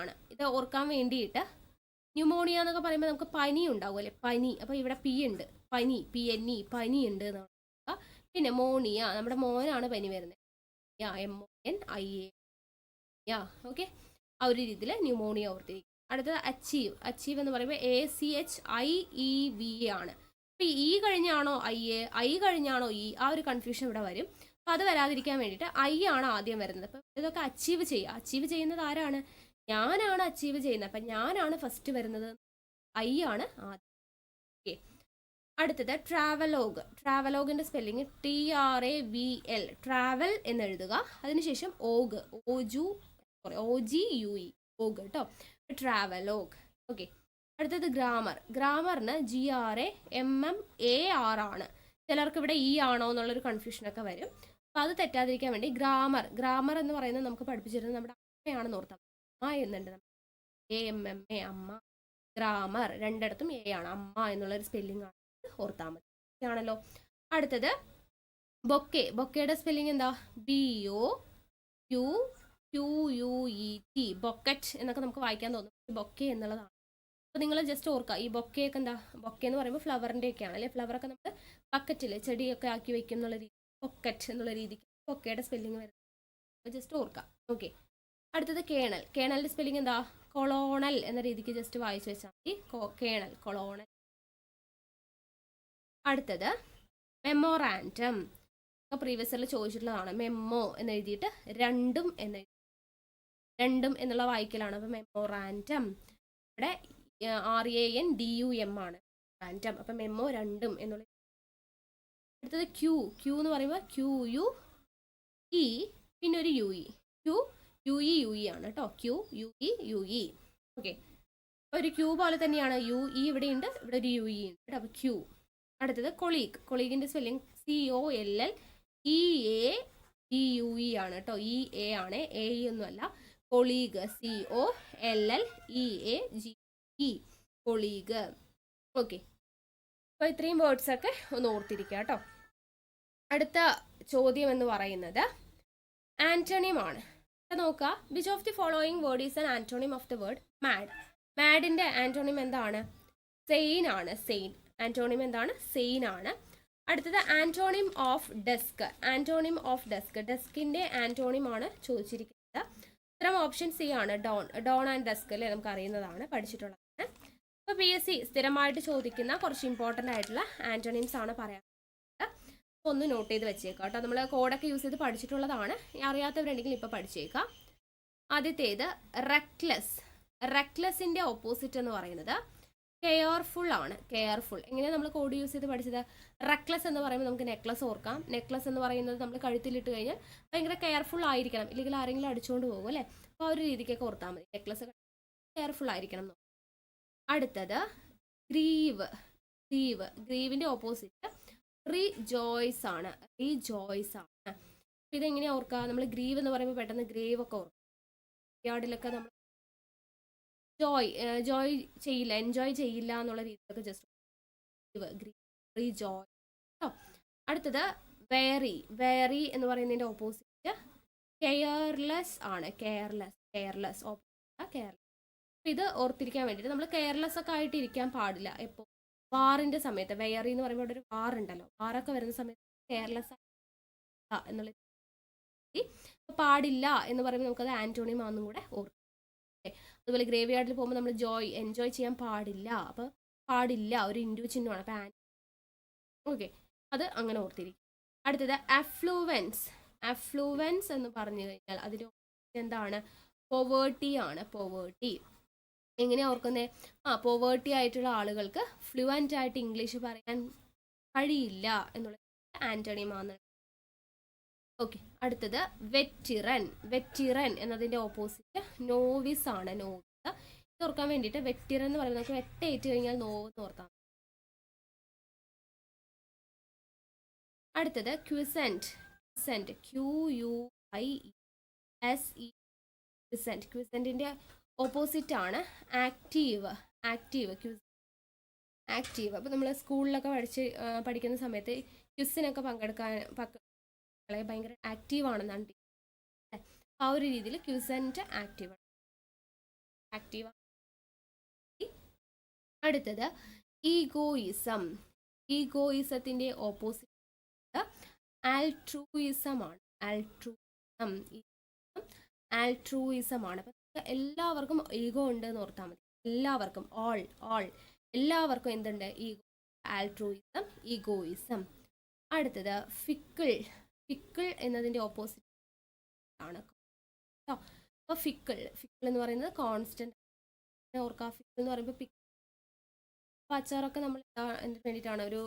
ആണ്. ഇത് ഓർക്കാൻ വേണ്ടിയിട്ട് ന്യൂമോണിയ എന്നൊക്കെ പറയുമ്പോൾ നമുക്ക് പനി ഉണ്ടാവും അല്ലേ, പനി. അപ്പോൾ ഇവിടെ P ഉണ്ട്, പനി, PNE പനി ഉണ്ട് എന്നാണ്. പിന്നെ മോണിയ, നമ്മുടെ മോനാണ് പനി വരുന്നത്, MONIA. ഓക്കെ, ആ ഒരു രീതിയിൽ ന്യൂമോണിയ ഓർത്തിരിക്കും. അടുത്തത് അച്ചീവ് എന്ന് പറയുമ്പോൾ ACHIEVA ആണ്. അപ്പോൾ E കഴിഞ്ഞാണോ I കഴിഞ്ഞാണോ E, ആ ഒരു കൺഫ്യൂഷൻ ഇവിടെ വരും. അപ്പോൾ അത് വരാതിരിക്കാൻ വേണ്ടിയിട്ട് I ആണ് ആദ്യം വരുന്നത്. അപ്പോൾ ഇതൊക്കെ അച്ചീവ് ചെയ്യുന്നത് ആരാണ്? ഞാനാണ് അച്ചീവ് ചെയ്യുന്നത്. അപ്പം ഞാനാണ് ഫസ്റ്റ് വരുന്നത്, I ആണ് ആദ്യം. ഓക്കെ, അടുത്തത് ട്രാവലോഗിൻ്റെ സ്പെല്ലിങ് TRAVL, ട്രാവൽ എന്ന് എഴുതുക, അതിനുശേഷം OGUE, ഓഗ് കേട്ടോ, ട്രാവലോഗ്. ഓക്കെ, അടുത്തത് ഗ്രാമറിന് GRAMMAR ആണ്. ചിലർക്ക് ഇവിടെ E ആണോ എന്നുള്ളൊരു കൺഫ്യൂഷനൊക്കെ വരും. അപ്പോൾ അത് തെറ്റാതിരിക്കാൻ വേണ്ടി ഗ്രാമർ എന്ന് പറയുന്നത് നമുക്ക് പഠിപ്പിച്ചിരുന്നത് നമ്മുടെ അമ്മയാണെന്ന് ഓർത്താൽ എന്നുണ്ട്. AMMA അമ്മ. ഗ്രാമർ രണ്ടിടത്തും A ആണ്, അമ്മ എന്നുള്ളൊരു സ്പെല്ലിംഗ് ആണ്, ഓർത്താൽ മതി. ആണല്ലോ. അടുത്തത് ബൊക്കയുടെ സ്പെല്ലിംഗ് എന്താ? BOQUET, ബൊക്കറ്റ് എന്നൊക്കെ നമുക്ക് വായിക്കാൻ തോന്നും, ബൊക്കെ എന്നുള്ളതാണ്. അപ്പോൾ നിങ്ങൾ ജസ്റ്റ് ഓർക്കുക, ഈ ബൊക്കെയൊക്കെ എന്താ? ബൊക്കെ എന്ന് പറയുമ്പോൾ ഫ്ലവറിൻ്റെ ഒക്കെയാണ് അല്ലേ. ഫ്ലവറൊക്കെ നമ്മൾ ബക്കറ്റിൽ ചെടിയൊക്കെ ആക്കി വെക്കും എന്നുള്ള രീതി, ബൊക്കറ്റ് എന്നുള്ള രീതിക്ക് ബൊക്കയുടെ സ്പെല്ലിംഗ് വരുന്നത് ജസ്റ്റ് ഓർക്കുക. ഓക്കെ, അടുത്തത് കേണലിൻ്റെ സ്പെല്ലിംഗ് എന്താ? കൊളോണൽ എന്ന രീതിക്ക് ജസ്റ്റ് വായിച്ചു വെച്ചാൽ മതി, കൊളോണൽ. അടുത്തത് മെമ്മോറാൻഡം. പ്രീവിയസിൽ ചോദിച്ചിട്ടുള്ളതാണ്. മെമ്മോ എന്ന് എഴുതിയിട്ട് രണ്ടും എന്നുള്ള വായിക്കലാണ്. അപ്പോൾ മെമ്മോറാൻഡം ഇവിടെ RANDUM ആണ് റാൻഡം. അപ്പം മെമ്മോ രണ്ടും എന്നുള്ള. അടുത്തത് ക്യൂ എന്ന് പറയുമ്പോൾ QUE പിന്നെ ഒരു UE, QUE ആണ് കേട്ടോ, QUE. ഓക്കെ, ഒരു ക്യൂ പോലെ തന്നെയാണ്. UE ഇവിടെ ഉണ്ട്, ഇവിടെ ഒരു UE ഉണ്ട് കേട്ടോ, അപ്പോൾ ക്യൂ. അടുത്തത് കൊളീഗിൻ്റെ സ്പെല്ലിംഗ് COLLEAGUE ആണ് കേട്ടോ, EA ആണ്, AE ഒന്നുമല്ല. Colleague COLLEAGE, colleague. ഓക്കെ, അപ്പോൾ ഇത്രയും വേർഡ്സൊക്കെ ഒന്ന് ഓർത്തിരിക്കുക കേട്ടോ. അടുത്ത ചോദ്യം എന്ന് പറയുന്നത് ആന്റോണിം ആണ്. നോക്കുക, which of the following word is an antonym of the word mad? മാഡിൻ്റെ antonym എന്താണ്? സെയിൻ ആണ്. ആന്റോണിം എന്താണ്? സെയിൻ ആണ്. അടുത്തത് antonym of desk. Antonym of desk, ഡെസ്കിന്റെ antonym ആണ് ചോദിച്ചിരിക്കുന്നത്. ഇത്തരം ഓപ്ഷൻ സി ആണ്, ഡോൺ ആൻഡ് ഡെസ്ക് അല്ലേ, നമുക്ക് അറിയുന്നതാണ്, പഠിച്ചിട്ടുള്ളതാണ്. അപ്പോൾ PSC സ്ഥിരമായിട്ട് ചോദിക്കുന്ന കുറച്ച് ഇമ്പോർട്ടൻ്റ് ആയിട്ടുള്ള ആന്റോണിംസ് ആണ് പറയാൻ. ഒന്ന് നോട്ട് ചെയ്ത് വെച്ചേക്കാം കേട്ടോ. നമ്മൾ കോഡൊക്കെ യൂസ് ചെയ്ത് പഠിച്ചിട്ടുള്ളതാണ്, അറിയാത്തവരുണ്ടെങ്കിൽ ഇപ്പോൾ പഠിച്ചേക്കാം. ആദ്യത്തേത് റെക്ലെസ്. റെക്ലെസിന്റെ ഓപ്പോസിറ്റ് എന്ന് പറയുന്നത് കെയർഫുൾ ആണ്. കെയർഫുൾ എങ്ങനെയാണ് നമ്മൾ കോഡ് യൂസ് ചെയ്ത് പഠിച്ചത്? റെക്ലെസ് എന്ന് പറയുമ്പോൾ നമുക്ക് നെക്ലസ് ഓർക്കാം. നെക്ലസ് എന്ന് പറയുന്നത് നമ്മൾ കഴുത്തിലിട്ട് കഴിഞ്ഞാൽ ഭയങ്കര കെയർഫുൾ ആയിരിക്കണം, ഇല്ലെങ്കിൽ ആരെങ്കിലും അടിച്ചുകൊണ്ട് പോകും അല്ലേ. അപ്പോൾ ആ ഒരു രീതിക്കൊക്കെ ഓർത്താൽ മതി, നെക്ലസ് കെയർഫുൾ ആയിരിക്കണം. അടുത്തത് ഗ്രീവ്. ഗ്രീവിന്റെ ഓപ്പോസിറ്റ് റിജോയ്സ് ആണ്. റിജോയ്സ് ആണ്. ഇതെങ്ങനെയാ ഓർക്കുക? നമ്മൾ ഗ്രീവ് എന്ന് പറയുമ്പോൾ പെട്ടെന്ന് ഗ്രേവ് ഒക്കെ ഓർക്കും. യാർഡിലൊക്കെ നമ്മൾ ജോയ് ചെയ്യില്ല, എൻജോയ് ചെയ്യില്ല എന്നുള്ള രീതിയിലൊക്കെ ജസ്റ്റ് റിജോയ്. അടുത്തത് വേറി എന്ന് പറയുന്നതിന്റെ ഓപ്പോസിറ്റ് കെയർലെസ് ആണ്. Careless opposite. ഇത് ഓർത്തിരിക്കാൻ വേണ്ടിയിട്ട് നമ്മൾ കെയർലെസ് ഒക്കെ ആയിട്ട് ഇരിക്കാൻ പാടില്ല. എപ്പോൾ വാറിന്റെ സമയത്ത്, വെയറി എന്ന് പറയുമ്പോൾ ഒരു വാർ ഉണ്ടല്ലോ, വാറൊക്കെ വരുന്ന സമയത്ത് കെയർലെസ് എന്നുള്ള പാടില്ല എന്ന് പറയുമ്പോൾ നമുക്കത് ആന്റോണിം ആണെന്നും കൂടെ ഓർക്കും. അതുപോലെ ഗ്രേവ് യാർഡിൽ പോകുമ്പോൾ നമ്മൾ എൻജോയ് ചെയ്യാൻ പാടില്ല. അപ്പോൾ പാടില്ല ഒരു ഇൻഡു ചിഹ്നമാണ്. അപ്പം ഓക്കെ, അത് അങ്ങനെ ഓർത്തിരിക്കും. അടുത്തത് അഫ്ലൂവൻസ് എന്ന് പറഞ്ഞു കഴിഞ്ഞാൽ അതിന് എന്താണ്? പോവേർട്ടി ആണ്. പോവേർട്ടി എങ്ങനെയാ ഓർക്കുന്നത്? പോവേർട്ടി ആയിട്ടുള്ള ആളുകൾക്ക് ഫ്ലുവൻ്റ് ആയിട്ട് ഇംഗ്ലീഷ് പറയാൻ കഴിയില്ല എന്നുള്ള ആന്റോണിം ആണ്. ഓക്കെ, അടുത്തത് വെറ്റിറൻ എന്നതിന്റെ ഓപ്പോസിറ്റ് നോവിസ് ആണ്. നോവിസ് ഇത് ഓർക്കാൻ വേണ്ടിയിട്ട് വെറ്റിറൻ എന്ന് പറയുന്നത് നമുക്ക് വെട്ടേറ്റ് കഴിഞ്ഞാൽ നോവ് എന്ന് ഓർക്കാം. അടുത്തത് ക്വിസെന്റ്. QUISE. ക്വിസെന്റിന്റെ ഓപ്പോസിറ്റ് ആണ് ആക്റ്റീവ്. അപ്പോൾ നമ്മൾ സ്കൂളിലൊക്കെ പഠിക്കുന്ന സമയത്ത് ക്വിസിനൊക്കെ പങ്കെടുക്കാൻ ഭയങ്കര ആക്റ്റീവ് ആണെന്നാണ്. ആ ഒരു രീതിയിൽ ക്വിസെന്റ് ആക്റ്റീവ്. അടുത്തത് ഈഗോയിസത്തിന്റെ ഓപ്പോസിറ്റ് ആൾട്രൂയിസം ആണ്. ആൾട്രൂയിസം ആണ്. അപ്പം എല്ലാവർക്കും ഈഗോ ഉണ്ട് എന്ന് ഓർത്താൽ മതി. എല്ലാവർക്കും എല്ലാവർക്കും എന്തുണ്ട്? ഈഗോ. ആൾട്രൂയിസം, ഈഗോയിസം. അടുത്തത് ഫിക്കിൾ എന്നതിന്റെ ഓപ്പോസിറ്റ് ആണ് കേട്ടോ. അപ്പോൾ ഫിക്കിൾ എന്ന് പറയുന്നത് കോൺസ്റ്റന്റ്. ഓർക്കുക, ഫിക്കിൾ എന്ന് പറയുമ്പോൾ അച്ചാറൊക്കെ നമ്മൾ എന്തിനു വേണ്ടിയിട്ടാണ്? ഒരു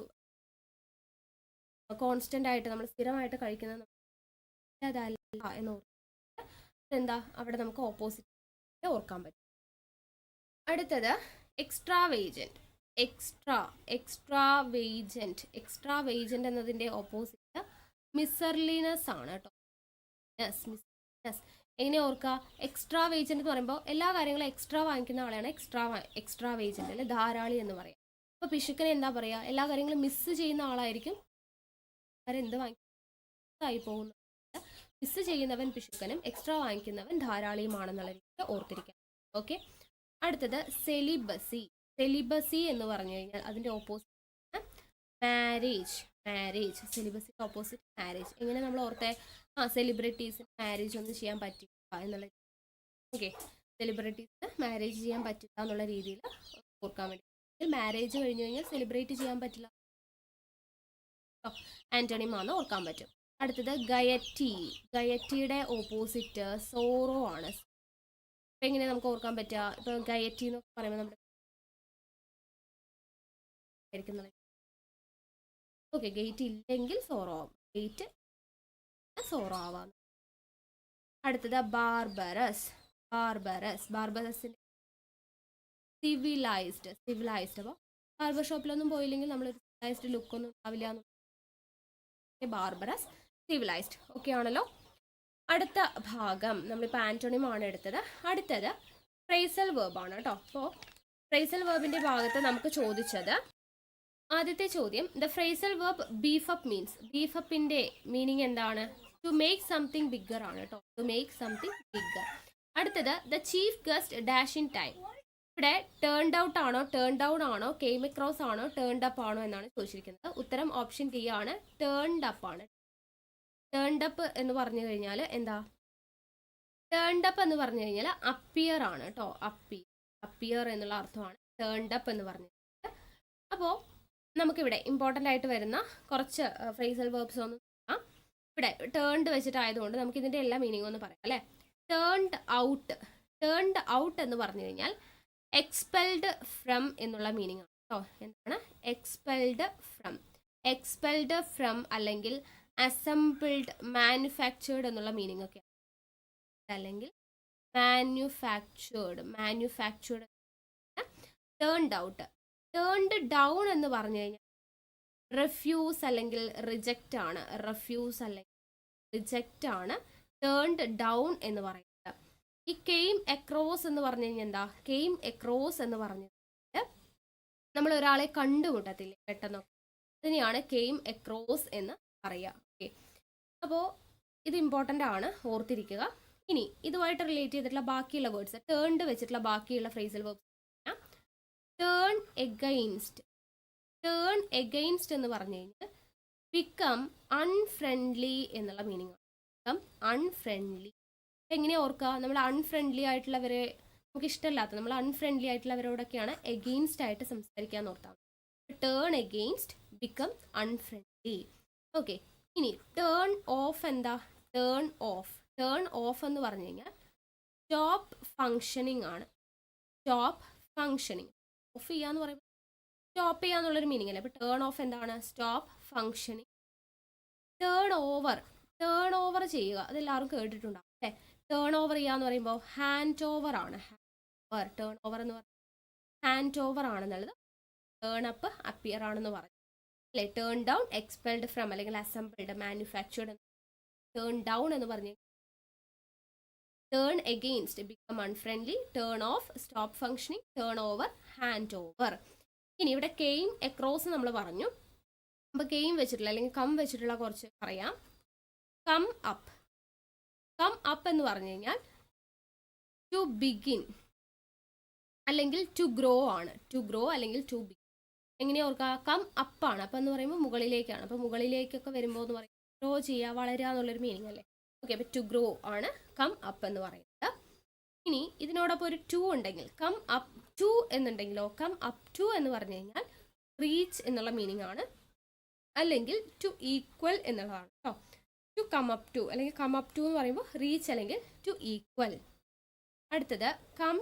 കോൺസ്റ്റന്റ് ആയിട്ട് നമ്മൾ സ്ഥിരമായിട്ട് കഴിക്കുന്നത് അതല്ല എന്ന് ഓർക്കുക. എന്താ അവിടെ നമുക്ക് ഓപ്പോസിറ്റ് ഓർക്കാൻ പറ്റും. അടുത്തത് എക്സ്ട്രാവേജന്റ് എന്നതിന്റെ ഓപ്പോസിറ്റ് മിസർലിനസ് ആണ് കേട്ടോ. എങ്ങനെ ഓർക്കുക? എക്സ്ട്രാവേജന്റ് എന്ന് പറയുമ്പോൾ എല്ലാ കാര്യങ്ങളും എക്സ്ട്രാ വാങ്ങിക്കുന്ന ആളെയാണ് എക്സ്ട്രാവേജന്റ് അല്ലെ, ധാരാളി എന്ന് പറയാം. അപ്പൊ പിശുക്കനെ എന്താ പറയാ? എല്ലാ കാര്യങ്ങളും മിസ് ചെയ്യുന്ന ആളായിരിക്കും എന്ത് വാങ്ങിക്കായി പോകുന്നു. മിസ് ചെയ്യുന്നവൻ പിശുക്കനും എക്സ്ട്രാ വാങ്ങിക്കുന്നവൻ ധാരാളിയുമാണെന്നുള്ള രീതിയിൽ ഓർത്തിരിക്കാം. ഓക്കെ, അടുത്തത് സെലിബസി എന്ന് പറഞ്ഞു കഴിഞ്ഞാൽ അതിന്റെ ഓപ്പോസിറ്റ് മാരേജ്. സെലിബസിന്റെ ഓപ്പോസിറ്റ് മാരേജ്. എങ്ങനെ നമ്മൾ ഓർത്തെ? സെലിബ്രിറ്റീസിന് മാരേജ് ഒന്നും ചെയ്യാൻ പറ്റില്ല എന്നുള്ള. ഓക്കെ, സെലിബ്രിറ്റീസിന് മാരേജ് ചെയ്യാൻ പറ്റില്ല എന്നുള്ള രീതിയിൽ ഓർക്കാൻ വേണ്ടി. മാരേജ് കഴിഞ്ഞു കഴിഞ്ഞാൽ സെലിബ്രേറ്റ് ചെയ്യാൻ പറ്റില്ല, ആന്റണിം ആണെന്ന് ഓർക്കാൻ പറ്റും. അടുത്തത് ഗയറ്റിയുടെ ഓപ്പോസിറ്റ് സോറോ ആണ്. ഇപ്പം എങ്ങനെ നമുക്ക് ഓർക്കാൻ പറ്റുക? ഇപ്പം ഗയറ്റി എന്ന് പറയുമ്പോൾ നമ്മുടെ ഓക്കെ, ഗേറ്റ് ഇല്ലെങ്കിൽ സോറോ ആവും, ഗേറ്റ് സോറോ ആവാം. അടുത്തത് ബാർബറസിന്റെ സിവിലൈസ്ഡ്. അപ്പോൾ ബാർബർ ഷോപ്പിലൊന്നും പോയില്ലെങ്കിൽ നമ്മളൊരു സിവിലൈസ്ഡ് ലുക്കൊന്നും ഉണ്ടാവില്ല. ബാർബറസ്, സിവിലൈസ്ഡ്. ഓക്കെ ആണല്ലോ. അടുത്ത ഭാഗം നമ്മളിപ്പോൾ ആന്റോണിം ആണ് എടുത്തത്. അടുത്തത് ഫ്രേസൽ വെർബ് ആണ് കേട്ടോ. അപ്പോൾ ഫ്രേസൽ വെർബിന്റെ ഭാഗത്ത് നമുക്ക് ചോദിച്ചത് ആദ്യത്തെ ചോദ്യം, the phrasal verb beef up means. Beef അപ്പിന്റെ മീനിങ് എന്താണ്? ടു മേക്ക് സംതിങ് ബിഗ്ഗർ ആണ് കേട്ടോ. To make something bigger. അടുത്തത് the chief guest dash in time. ഇവിടെ ടേൺഡ് ഔട്ട് ആണോ, ടേൺ ഡൗൺ ആണോ, കെയിം അക്രോസ് ആണോ, ടേൺഡ് അപ്പ് ആണോ എന്നാണ് ചോദിച്ചിരിക്കുന്നത്. ഉത്തരം ഓപ്ഷൻ ഡി ആണ്, ടേൺഡ് അപ്പ് ആണ്. ടേൺഡ് അപ്പ് എന്ന് പറഞ്ഞു കഴിഞ്ഞാൽ എന്താ? ടേൺഡ് അപ്പ് എന്ന് പറഞ്ഞു കഴിഞ്ഞാൽ അപ്പിയർ ആണ് കേട്ടോ. അപ്പിയർ എന്നുള്ള അർത്ഥമാണ് ടേൺഡ് അപ്പ് എന്ന് പറഞ്ഞത്. അപ്പോൾ നമുക്കിവിടെ ഇമ്പോർട്ടൻ്റ് ആയിട്ട് വരുന്ന കുറച്ച് ഫ്രേസൽ വേർബ്സ് ഒന്ന് നോക്കാം. ഇവിടെ ടേൺഡ് വെച്ചിട്ടായതുകൊണ്ട് നമുക്ക് ഇതിൻ്റെ എല്ലാ മീനിങ്ങും ഒന്ന് പറയാം അല്ലേ. ടേൺഡ് ഔട്ട് എന്ന് പറഞ്ഞു കഴിഞ്ഞാൽ എക്സ്പെൽഡ് ഫ്രം എന്നുള്ള മീനിങ് ആണ് കേട്ടോ. എന്താണ് എക്സ്പെൽഡ് ഫ്രം അല്ലെങ്കിൽ അസംബിൾഡ്, മാനുഫാക്ചേർഡ് എന്നുള്ള മീനിങ് ഒക്കെ, അല്ലെങ്കിൽ manufactured. Turned out. Turned down എന്ന് പറഞ്ഞു കഴിഞ്ഞാൽ റെഫ്യൂസ് അല്ലെങ്കിൽ റിജക്റ്റ് ആണ്. ടേൺഡ് ഡൗൺ എന്ന് പറയുന്നത്. ഈ കെയിം അക്രോസ് എന്ന് പറഞ്ഞു കഴിഞ്ഞാൽ എന്താ? കെയിം അക്രോസ് എന്ന് പറഞ്ഞത് നമ്മൾ ഒരാളെ കണ്ടുമുട്ടത്തില്ലേ പെട്ടെന്നൊക്കെ, അതിനെയാണ് കെയിം അക്രോസ് എന്ന് പറയുക. ഓക്കെ, അപ്പോൾ ഇത് ഇമ്പോർട്ടൻ്റ് ആണ്, ഓർത്തിരിക്കുക. ഇനി ഇതുമായിട്ട് റിലേറ്റ് ചെയ്തിട്ടുള്ള ബാക്കിയുള്ള വേർഡ്സ്, ടേൺഡ് വെച്ചിട്ടുള്ള ബാക്കിയുള്ള ഫ്രേസൽ വേർഡ്സ്. ടേൺ എഗെയിൻസ്റ്റ് എന്ന് പറഞ്ഞു കഴിഞ്ഞാൽ ബിക്കം അൺഫ്രണ്ട്ലി എന്നുള്ള മീനിങ് ആണ്. Become unfriendly. എങ്ങനെ ഓർക്കുക? നമ്മൾ അൺഫ്രണ്ട്ലി ആയിട്ടുള്ളവരെ, നമുക്ക് ഇഷ്ടമല്ലാത്ത, നമ്മൾ അൺഫ്രണ്ട്ലി ആയിട്ടുള്ളവരോടൊക്കെയാണ് എഗെയിൻസ്റ്റ് ആയിട്ട് സംസാരിക്കാൻ ഓർത്താൽ. Turn against, become unfriendly. Okay, ഇനി ടേൺ ഓഫ് എന്താ? ടേൺ ഓഫ് എന്ന് പറഞ്ഞു കഴിഞ്ഞാൽ സ്റ്റോപ്പ് ഫങ്ഷനിങ് ആണ്. ഓഫ് ചെയ്യാന്ന് പറയുമ്പോൾ സ്റ്റോപ്പ് ചെയ്യാന്നുള്ളൊരു മീനിങ് അല്ലേ. അപ്പോൾ ടേൺ ഓഫ് എന്താണ്? Stop functioning. ടേൺ ഓവർ ചെയ്യുക, അതെല്ലാവരും കേട്ടിട്ടുണ്ടാവും അല്ലേ. ടേൺ ഓവർ ചെയ്യാന്ന് പറയുമ്പോൾ ഹാൻഡ് ഓവർ ആണ്. ടേൺ ഓവർ എന്ന് പറയുന്നത് ഹാൻഡ് ഓവർ ആണെന്നുള്ളത്. ടേൺ അപ്പ് അപ്പിയർ ആണെന്ന് പറഞ്ഞു അല്ലേ. ടേൺ ഡൗൺ എക്സ്പെൽഡ് ഫ്രം അല്ലെങ്കിൽ അസംബിൾഡ്, മാനുഫാക്ചേർഡ്. ടേൺ ഡൗൺ എന്ന് പറഞ്ഞു turn against, become unfriendly. Turn of, stop functioning. Turn over, hand over. ഇനി ഇവിടെ കെയിം അക്രോസ് നമ്മൾ പറഞ്ഞു. അപ്പോൾ കെയിം വെച്ചിട്ടുള്ള അല്ലെങ്കിൽ കം വെച്ചിട്ടുള്ള കുറച്ച് പറയാം. കം അപ്പ് എന്ന് പറഞ്ഞു കഴിഞ്ഞാൽ ടു ബിഗിൻ അല്ലെങ്കിൽ ടു ഗ്രോ ആണ്. ടു ഗ്രോ അല്ലെങ്കിൽ ടു ബിഗിൻ. എങ്ങനെയാ ഓർക്കുക? കം അപ്പ് ആണ്. അപ്പം എന്ന് പറയുമ്പോൾ മുകളിലേക്കാണ്. അപ്പോൾ മുകളിലേക്കൊക്കെ വരുമ്പോൾ എന്ന് പറയും ഗ്രോ ചെയ്യുക, വളരുക എന്നുള്ളൊരു മീനിങ് അല്ലേ. ഓക്കെ, അപ്പോൾ ടു ഗ്രോ ആണ് കം അപ്പ് എന്ന് പറയുന്നത്. ഇനി ഇതിനോടൊപ്പം ഒരു ടു ഉണ്ടെങ്കിൽ, കം അപ്പ് ടു എന്നുണ്ടെങ്കിലോ, കം അപ്പ് ടു എന്ന് പറഞ്ഞു കഴിഞ്ഞാൽ റീച്ച് എന്നുള്ള മീനിങ് ആണ്, അല്ലെങ്കിൽ ടു ഈക്വൽ എന്നുള്ളതാണ് കേട്ടോ. ടു കം അപ്പ് ടു അല്ലെങ്കിൽ കം അപ്പ് ടു എന്ന് പറയുമ്പോൾ റീച്ച് അല്ലെങ്കിൽ ടു ഈക്വൽ. അടുത്തത് കം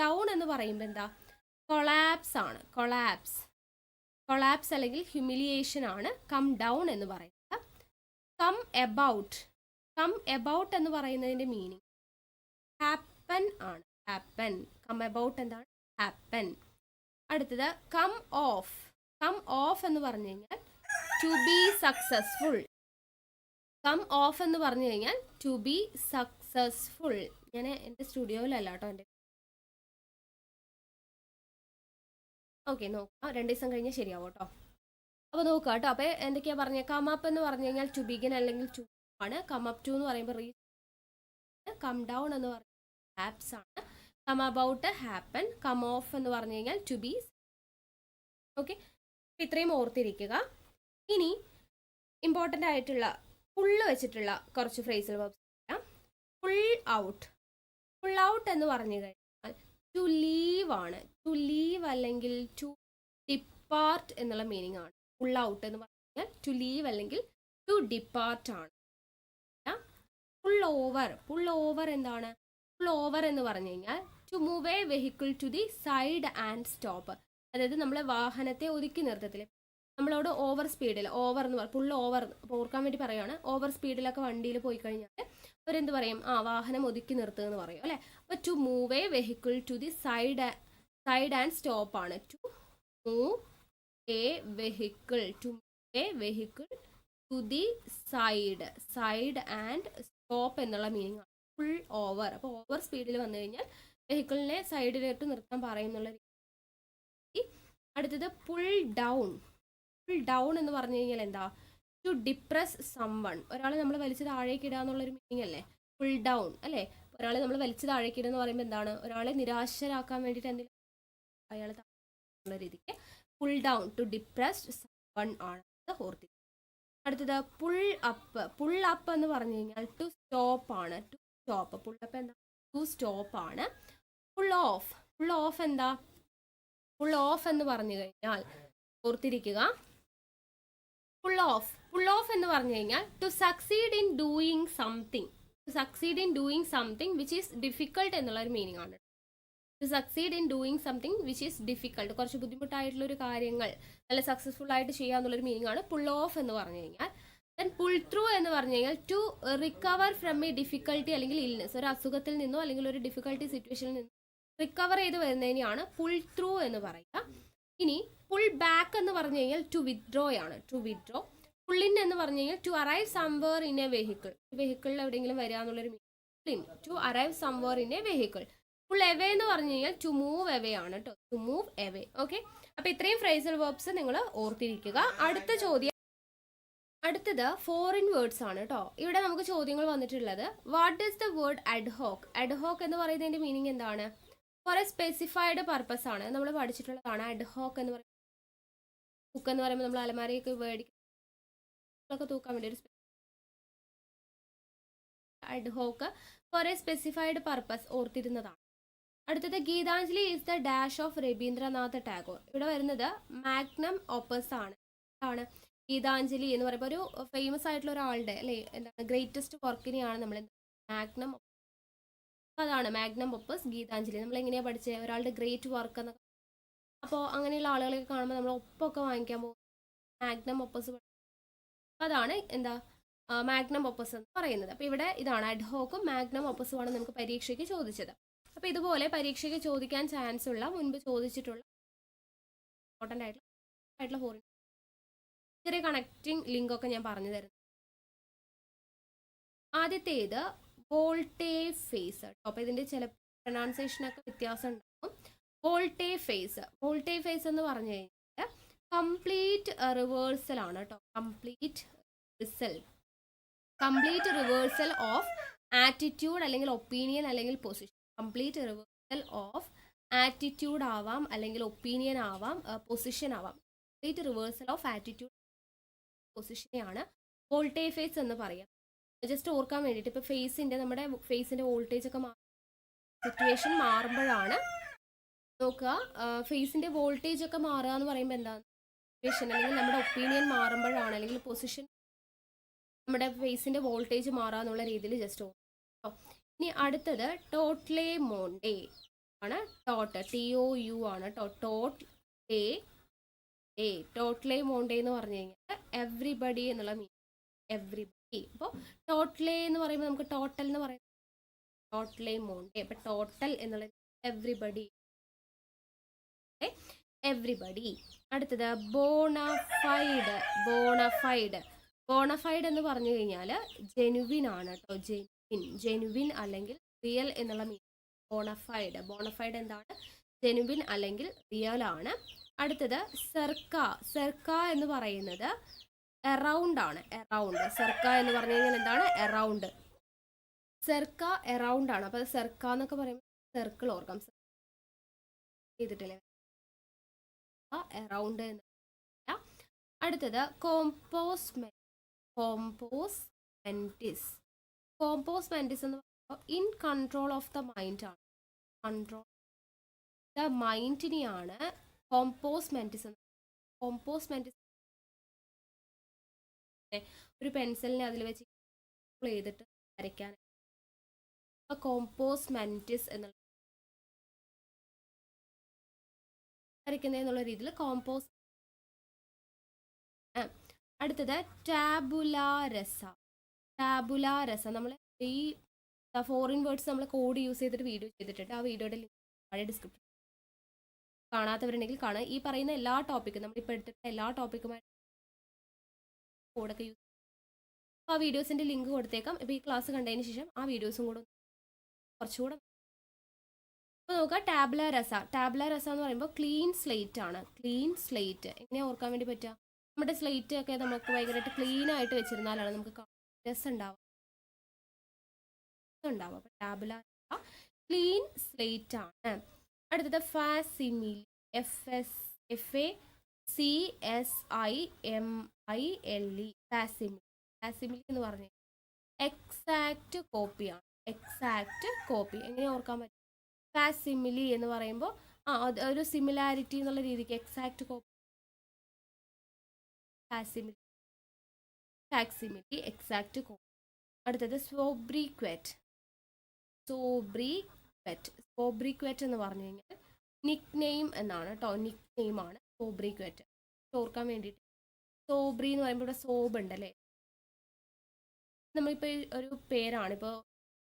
ഡൗൺ എന്ന് പറയുമ്പോൾ എന്താ? കൊളാപ്സ് ആണ്. കൊളാപ്സ് അല്ലെങ്കിൽ ഹ്യൂമിലിയേഷൻ ആണ് കം ഡൗൺ എന്ന് പറയുന്നത്. കം എബൌട്ട് എന്ന് പറയുന്നതിൻ്റെ മീനിങ് ഹാപ്പൻ ആണ്. കം എബൌട്ട് എന്താണ്? ഹാപ്പൻ. അടുത്തത് കം ഓഫ് എന്ന് പറഞ്ഞു കഴിഞ്ഞാൽ ടു ബി സക്സസ്ഫുൾ. ഞാൻ എൻ്റെ സ്റ്റുഡിയോയിലല്ല കേട്ടോ, എൻ്റെ ഓക്കെ നോക്കാം, 2 ദിവസം കഴിഞ്ഞാൽ ശരിയാവും കേട്ടോ. അപ്പോൾ നോക്കുക കേട്ടോ. അപ്പോൾ എന്തൊക്കെയാ പറഞ്ഞത്? കം അപ്പ് എന്ന് പറഞ്ഞു കഴിഞ്ഞാൽ ടു ബിഗിൻ അല്ലെങ്കിൽ ടു ആണ്. കം അപ്പ് ടു എന്ന് പറയുമ്പോൾ റീച്ച്. കം ഡൗൺ എന്ന് പറഞ്ഞാൽ ഹാപ്സ് ആണ്. Come about happen. Come off എന്ന് പറഞ്ഞു കഴിഞ്ഞാൽ ടു ബി. ഓക്കെ, ഇത്രയും ഓർത്തിരിക്കുക. ഇനി ഇമ്പോർട്ടൻ്റ് ആയിട്ടുള്ള ഫുള്ള് വെച്ചിട്ടുള്ള കുറച്ച് ഫ്രേസൽ വേർബ്സ്. ഫുൾ ഔട്ട് എന്ന് പറഞ്ഞു കഴിഞ്ഞാൽ ടു ലീവ് ആണ്. ടു ലീവ് അല്ലെങ്കിൽ ടു ഡിപ്പാർട്ട് എന്നുള്ള മീനിങ് ആണ്. ഫുൾ ഔട്ട് എന്ന് പറഞ്ഞു കഴിഞ്ഞാൽ ടു ലീവ് അല്ലെങ്കിൽ ടു ഡിപ്പാർട്ട് ആണ്. ഫുൾ ഓവർ എന്താണ്? ഫുൾ ഓവർ എന്ന് പറഞ്ഞു കഴിഞ്ഞാൽ to move a vehicle to the side and stop. അതായത് നമ്മളെ വാഹനത്തെ ഒതുക്കി നിർത്തത്തില്ലേ. നമ്മളോട് ഓവർ സ്പീഡിൽ, ഓവർ എന്ന് പറയും, ഫുൾ ഓവർ. അപ്പോൾ ഓർക്കാൻ വേണ്ടി പറയുകയാണ്, ഓവർ സ്പീഡിലൊക്കെ വണ്ടിയിൽ പോയി കഴിഞ്ഞാൽ അവരെന്ത് പറയും? വാഹനം ഒതുക്കി നിർത്തുക എന്ന് പറയും അല്ലേ. അപ്പോൾ to move a vehicle to the side and stop ആണ്. To move a vehicle to the side and stop എന്നുള്ള മീനിങ് ആണ് ഫുൾ ഓവർ. അപ്പോൾ ഓവർ സ്പീഡിൽ വന്നു കഴിഞ്ഞാൽ വെഹിക്കിളിനെ സൈഡിലോട്ട് നിർത്താൻ പറയുന്നുള്ള രീതി. അടുത്തത് പുൾ ഡൗൺ എന്ന് പറഞ്ഞു കഴിഞ്ഞാൽ എന്താ? To depress someone. ഒരാളെ നമ്മൾ വലിച്ച് താഴേക്ക് ഇടുക എന്നുള്ളൊരു മീനിങ് അല്ലേ പുൾ ഡൗൺ അല്ലേ. ഒരാളെ നമ്മൾ വലിച്ചു താഴേക്കിടുന്ന പറയുമ്പോൾ എന്താണ്, ഒരാളെ നിരാശരാക്കാൻ വേണ്ടിയിട്ട് എന്തെങ്കിലും അയാൾ ഉള്ള രീതിക്ക് pull down to depressed one ആണ് ഓർത്തിരിക്കുക. അടുത്തത് പുൾ അപ്പ് എന്ന് പറഞ്ഞു കഴിഞ്ഞാൽ ടു സ്റ്റോപ്പ് ആണ്. ടു സ്റ്റോപ്പ് പുൾ അപ്പ് എന്താ, ടു സ്റ്റോപ്പ് ആണ്. പുൾ ഓഫ് എന്താ, പുൾ ഓഫ് എന്ന് പറഞ്ഞു കഴിഞ്ഞാൽ ഓർത്തിരിക്കുക, പുൾ ഓഫ് എന്ന് പറഞ്ഞു കഴിഞ്ഞാൽ to succeed in doing something which is difficult എന്നുള്ള ഒരു മീനിങ് ആണ്. To succeed in doing something which is difficult, കുറച്ച് ബുദ്ധിമുട്ടായിട്ടുള്ള ഒരു കാര്യങ്ങൾ നല്ല സക്സസ്ഫുൾ ആയിട്ട് ചെയ്യാന്നുള്ളൊരു മീനിങ് ആണ് പുൾ ഓഫ് എന്ന് പറഞ്ഞു കഴിഞ്ഞാൽ. ദെൻ പുൾ ത്രൂ എന്ന് പറഞ്ഞു കഴിഞ്ഞാൽ to recover from a difficulty അല്ലെങ്കിൽ ഇൽനെസ്, ഒരു അസുഖത്തിൽ നിന്നോ അല്ലെങ്കിൽ ഒരു ഡിഫിക്കൽട്ടി സിറ്റുവേഷനിൽ നിന്നോ റിക്കവർ ചെയ്ത് വരുന്നതിനെയാണ് പുൾ ത്രൂ എന്ന് പറയുക. ഇനി പുൾ ബാക്ക് എന്ന് പറഞ്ഞു കഴിഞ്ഞാൽ ടു വിത്ഡ്രോ ആണ്. To withdraw. പുൾ ഇൻ എന്ന് പറഞ്ഞു കഴിഞ്ഞാൽ to arrive somewhere in a വെഹിക്കിളിൽ എവിടെയെങ്കിലും വരിക എന്നുള്ളൊരു meaning, to arrive somewhere in a vehicle. Pull away എന്ന് പറഞ്ഞു കഴിഞ്ഞാൽ ടു മൂവ് എവേ ആണ് കേട്ടോ, ടു മൂവ് എവേ. ഓക്കെ, അപ്പൊ ഇത്രയും ഫ്രേസൽ വെർബ്സ് നിങ്ങൾ ഓർത്തിരിക്കുക. അടുത്തത് ഫോറിൻ വേർഡ്സ് ആണ് കേട്ടോ. ഇവിടെ നമുക്ക് ചോദ്യങ്ങൾ വന്നിട്ടുള്ളത്, what is the word ad hoc. Ad hoc എന്ന് പറയുന്നതിന്റെ മീനിങ് എന്താണ്, കുറെ സ്പെസിഫൈഡ് പർപ്പസ് ആണ്, നമ്മൾ പഠിച്ചിട്ടുള്ളതാണ്. അഡ്ഹോക്ക് എന്ന് പറയുന്നത്, ഹുക്ക് എന്ന് പറയുമ്പോൾ നമ്മൾ അലമാരയൊക്കെ മേടിക്കൊക്കെ തൂക്കാൻ വേണ്ടി ഒരു അഡ്ഹോക്ക് കുറെ സ്പെസിഫൈഡ് പർപ്പസ് ഓർത്തിരുന്നതാണ്. അടുത്തത് Gitanjali is the dash of Rabindranath Tagore. ഇവിടെ വരുന്നത് മാഗ്നം ഓപ്പസ് ആണ്. ഗീതാഞ്ജലി എന്ന് പറയുമ്പോൾ ഒരു ഫേമസ് ആയിട്ടുള്ള ഒരാളുടെ അല്ലേ എന്താണ് ഗ്രേറ്റസ്റ്റ് വർക്കിനെയാണ് നമ്മൾ മാഗ്നം, അതാണ് മാഗ്നം ഓപ്പസ് ഗീതാഞ്ജലി. നമ്മൾ എങ്ങനെയാണ് പഠിച്ചത്, ഒരാളുടെ ഗ്രേറ്റ് വർക്ക് എന്നൊക്കെ. അപ്പോൾ അങ്ങനെയുള്ള ആളുകളൊക്കെ കാണുമ്പോൾ നമ്മൾ ഒപ്പൊക്കെ വാങ്ങിക്കാൻ പോകും മാഗ്നം ഓപ്പസ്. അതാണ് എന്താ മാഗ്നം ഓപ്പസ് എന്ന് പറയുന്നത്. അപ്പോൾ ഇവിടെ ഇതാണ് അഡ്ഹോക്കും മാഗ്നം ഓപ്പസുമാണ് നമുക്ക് പരീക്ഷയ്ക്ക് ചോദിച്ചത്. അപ്പോൾ ഇതുപോലെ പരീക്ഷയ്ക്ക് ചോദിക്കാൻ ചാൻസ് ഉള്ള മുൻപ് ചോദിച്ചിട്ടുള്ള ഇമ്പോർട്ടൻ്റ് ആയിട്ടുള്ള ഫോറിൻ ചെറിയ കണക്റ്റിംഗ് ലിങ്ക് ഒക്കെ ഞാൻ പറഞ്ഞു തരുന്നു. ആദ്യത്തേത് വോൾട്ടേ ഫേസ്. അപ്പോൾ ഇതിൻ്റെ ചില പ്രൊനൗൺസിയേഷനൊക്കെ വ്യത്യാസം ഉണ്ടാകും. വോൾട്ടേ ഫേസ് എന്ന് പറഞ്ഞു കഴിഞ്ഞാൽ കംപ്ലീറ്റ് റിവേഴ്സൽ ആണ് കേട്ടോ. കംപ്ലീറ്റ് റിവേഴ്സൽ ഓഫ് ആറ്റിറ്റ്യൂഡ് അല്ലെങ്കിൽ ഒപ്പീനിയൻ അല്ലെങ്കിൽ position. Complete reversal of attitude ആവാം, അല്ലെങ്കിൽ ഒപ്പീനിയൻ ആവാം, പൊസിഷൻ ആവാം. കംപ്ലീറ്റ് റിവേഴ്സൽ ഓഫ് ആറ്റിറ്റ്യൂഡ് പൊസിഷനെയാണ് വോൾട്ടേ ഫേസ് എന്ന് പറയാം. ജസ്റ്റ് ഓർക്കാൻ വേണ്ടിയിട്ട് ഇപ്പോൾ നമ്മുടെ ഫേസിൻ്റെ വോൾട്ടേജ് ഒക്കെ സിറ്റുവേഷൻ മാറുമ്പോഴാണ് നോക്കുക. ഫേസിൻ്റെ വോൾട്ടേജ് ഒക്കെ മാറുക എന്ന് പറയുമ്പോൾ എന്താണ് സിറ്റുവേഷൻ, അല്ലെങ്കിൽ നമ്മുടെ ഒപ്പീനിയൻ മാറുമ്പോഴാണ്, അല്ലെങ്കിൽ പൊസിഷൻ നമ്മുടെ ഫേസിൻ്റെ വോൾട്ടേജ് മാറുക എന്നുള്ള രീതിയിൽ ജസ്റ്റ് ഓർക്കുക. ഇനി അടുത്തത് ടോട്ട്ലേ മോണ്ടേ ആണ്. TOU ആണ് ടോട്ട്ലേ മോണ്ടേ എന്ന് പറഞ്ഞു കഴിഞ്ഞാൽ എവ്രിബഡി എന്നുള്ള മീനിങ്. എവ്രിബഡി. അപ്പോൾ ടോട്ട്ലേ എന്ന് പറയുമ്പോൾ നമുക്ക് ടോട്ടൽ എന്ന് പറയുന്നത് ടോട്ട്ലേ മോണ്ടേ. അപ്പോൾ ടോട്ടൽ എന്നുള്ള എവ്രിബഡി. അടുത്തത് ബോണഫൈഡ് എന്ന് പറഞ്ഞു കഴിഞ്ഞാൽ ജെനുവിൻ ആണ് കേട്ടോ. ജെനുവിൻ അല്ലെങ്കിൽ റിയൽ എന്നുള്ള മീനിങ്. ബോണഫൈഡ് എന്താണ്, ജെനുവിൻ അല്ലെങ്കിൽ റിയൽ ആണ്. അടുത്തത് സെർക്ക എന്ന് പറയുന്നത് എറൗണ്ട് ആണ്. സെർക്ക എന്ന് പറഞ്ഞു കഴിഞ്ഞാൽ എന്താണ്, എറൗണ്ട്. സെർക്ക എറൗണ്ട് ആണ്. അപ്പോൾ സെർക്ക എന്നൊക്കെ പറയുമ്പോൾ സർക്കിൾ ഓർക്കാം ചെയ്തിട്ടില്ലേ, എറൗണ്ട് എന്ന്. അടുത്തത് കോമ്പോസ് മെന്റിസ് എന്ന് പറയുമ്പോൾ in control of the mind ആണ്. കൺട്രോൾ ദ മൈൻഡിനെയാണ് കോമ്പോസ് മെന്റിസ് എന്ന്. ഒരു പെൻസിലിനെ അതിൽ വെച്ച് ചെയ്തിട്ട് വരയ്ക്കാൻ കോമ്പോസ് മെന്റിസ് എന്നുള്ള വരയ്ക്കുന്നതെന്നുള്ള രീതിയിൽ കോമ്പോസ്. അടുത്തത് ടാബുലാരസ. നമ്മൾ ഈ ഫോറിൻ വേർഡ്സ് നമ്മൾ കോഡ് യൂസ് ചെയ്തിട്ട് വീഡിയോ ചെയ്തിട്ടുണ്ട്. ആ വീഡിയോയുടെ ലിങ്ക് താഴെ ഡിസ്ക്രിപ്ഷൻ. കാണാത്തവരുണ്ടെങ്കിൽ കാണാം. ഈ പറയുന്ന എല്ലാ ടോപ്പിക്കും നമ്മളിപ്പോൾ എടുത്തിട്ട് എല്ലാ ടോപ്പിക്കുമായിട്ട് കോഡൊക്കെ യൂസ്. അപ്പോൾ ആ വീഡിയോസിൻ്റെ ലിങ്ക് കൊടുത്തേക്കാം. ഇപ്പോൾ ഈ ക്ലാസ് കണ്ടതിന് ശേഷം ആ വീഡിയോസും കൂടെ കുറച്ചുകൂടെ. അപ്പോൾ നോക്കുക, ടാബ്ല രസ എന്ന് പറയുമ്പോൾ ക്ലീൻ സ്ലേറ്റ് ആണ്. എങ്ങനെയാണ് ഓർക്കാൻ വേണ്ടി പറ്റുക, നമ്മുടെ സ്ലേറ്റ് ഒക്കെ നമുക്ക് ഭയങ്കരമായിട്ട് ക്ലീൻ ആയിട്ട് വെച്ചിരുന്നാലാണ് നമുക്ക് രസം ഉണ്ടാവുക. അപ്പോൾ ടാബ്ല ക്ലീൻ സ്ലേറ്റ് ആണ്. അടുത്തത് ഫാസിമിലി, FACSIMILE, ഫാസിമിലി. ഫാസിമിലി എന്ന് പറഞ്ഞു എക്സാക്റ്റ് കോപ്പിയാണ്. എക്സാക്റ്റ് കോപ്പി എങ്ങനെ ഓർക്കാൻ പറ്റും? ഫാസിമിലി എന്ന് പറയുമ്പോൾ ഒരു സിമിലാരിറ്റി എന്നുള്ള രീതിക്ക് എക്സാക്റ്റ് കോപ്പി, ഫാക്സിമിലി, എക്സാക്റ്റ് കോപ്പി. അടുത്തത് സോബ്രിക്വറ്റ്. സോബ്രിക്വറ്റ് എന്ന് പറഞ്ഞു കഴിഞ്ഞാൽ നിക് നെയിം എന്നാണ് കേട്ടോ. നിക് നെയിം ആണ് സോബ്രിക്വറ്റ്. ഓർക്കാൻ വേണ്ടിയിട്ട് സോബ്രി എന്ന് പറയുമ്പോൾ ഇവിടെ സോബ് ഉണ്ടല്ലേ. നമ്മളിപ്പോൾ ഒരു പേരാണ്, ഇപ്പോൾ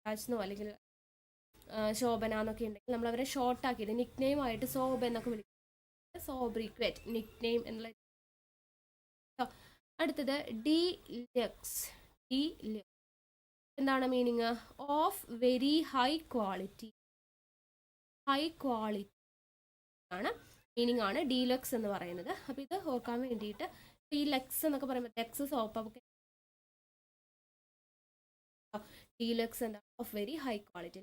രാജ്നോ അല്ലെങ്കിൽ ശോഭന എന്നൊക്കെ ഉണ്ടെങ്കിൽ നമ്മൾ അവരെ ഷോർട്ട് ആക്കിയിട്ട് നിക് നെയിം ആയിട്ട് സോബ് എന്നൊക്കെ വിളിക്കും. സോബ്രിക്വറ്റ്, നിക് നെയിം എന്നുള്ള. അടുത്തത് ഡീലക്സ്. എന്താണ് meaning? Of very high quality. High quality ആണ് മീനിങ് ആണ് ഡീലക്സ് എന്ന് പറയുന്നത്. അപ്പോൾ ഇത് ഓർക്കാൻ വേണ്ടിയിട്ട് ഈ ലെക്സ് എന്നൊക്കെ പറയുമ്പോൾ ലെക്സ് സോപ്പ് ഡീലക്സ് എന്താണ്? Of very high quality.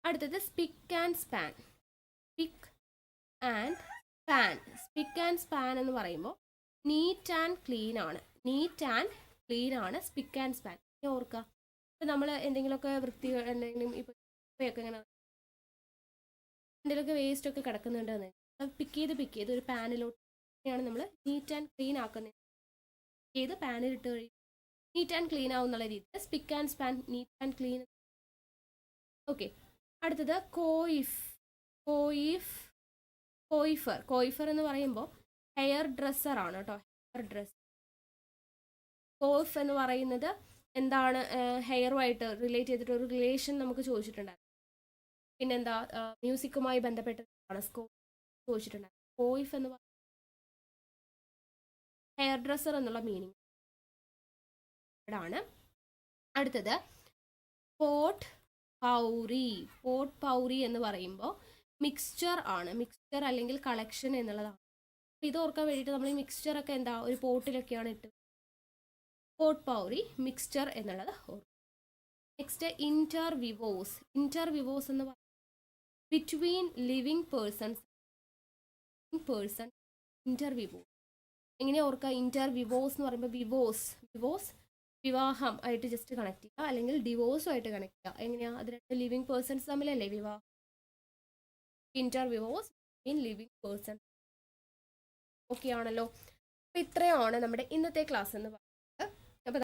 അടുത്തത് സ്പിക്ക് ആൻഡ് സ്പാൻ. സ്പിക്ക് ആൻഡ് സ്പാൻ എന്ന് പറയുമ്പോൾ നീറ്റ് ആൻഡ് ക്ലീൻ ആണ്. സ്പിക്ക് ആൻഡ് സ്പാൻ. ഓർക്കുക, ഇപ്പം നമ്മൾ എന്തെങ്കിലുമൊക്കെ എന്തെങ്കിലും ഇപ്പോൾ ഇങ്ങനെ എന്തെങ്കിലുമൊക്കെ വേസ്റ്റ് ഒക്കെ കിടക്കുന്നുണ്ടെന്ന് പിക്ക് ചെയ്ത് ഒരു പാനിലോട്ടാണ് നമ്മൾ നീറ്റ് ആൻഡ് ക്ലീൻ ആക്കുന്നത്. പാനിലിട്ട് കഴിയും നീറ്റ് ആൻഡ് ക്ലീൻ ആവുന്നുള്ള രീതിയിൽ spick and span, neat and clean. Okay. അടുത്തത് കോയിഫർ എന്ന് പറയുമ്പോൾ ഹെയർ ഡ്രസ്സർ ആണ് കേട്ടോ. Hair dresser. കോഫ് എന്ന് പറയുന്നത് എന്താണ്? ഹെയറുമായിട്ട് റിലേറ്റ് ചെയ്തിട്ട് ഒരു റിലേഷൻ നമുക്ക് ചോദിച്ചിട്ടുണ്ടായിരുന്നു. പിന്നെന്താ? മ്യൂസിക്കുമായി ബന്ധപ്പെട്ടതാണ് സ്കോപ്പ് ചോദിച്ചിട്ടുണ്ടായിരുന്നു. കോയിഫ് എന്ന് പറയുന്നത് ഹെയർ ഡ്രസ്സർ എന്നുള്ള മീനിങ് ആണ്. അടുത്തത് പോട്ട് പൗറി എന്ന് പറയുമ്പോൾ മിക്സ്ചർ ആണ്. മിക്സ്ചർ അല്ലെങ്കിൽ കളക്ഷൻ എന്നുള്ളതാണ്. ഇത് ഓർക്കാൻ വേണ്ടിയിട്ട് നമ്മൾ ഈ മിക്സ്ചർ ഒക്കെ എന്താ ഒരു പോട്ടിലൊക്കെയാണ് ഇട്ട്. പോട്ട് പൗറി, മിക്സ്ചർ എന്നുള്ളത് ഓർക്കും. നെക്സ്റ്റ് ഇന്റർവിവോസ് എന്ന് പറയുന്നത് ബിറ്റ്വീൻ ലിവിങ് പേഴ്സൺസ്. ഇന്റർവിവോസ് എങ്ങനെ ഓർക്കുക? ഇന്റർവിവോസ് എന്ന് പറയുമ്പോൾ വിവോസ് വിവാഹം ആയിട്ട് ജസ്റ്റ് കണക്ട് ചെയ്യുക, അല്ലെങ്കിൽ ഡിവോഴ്സുമായിട്ട് കണക്ട് ചെയ്യുക. എങ്ങനെയാ? അത് രണ്ട് ലിവിങ് പേഴ്സൺസ് തമ്മിലല്ലേ വിവാഹം. ഇന്റർവിവോസ് ഇൻ ലിവിങ് പേഴ്സൺ. ഓക്കെ ആണല്ലോ. അപ്പോൾ ഇത്രയാണ് നമ്മുടെ ഇന്നത്തെ ക്ലാസ് എന്ന് പറയുന്നത്.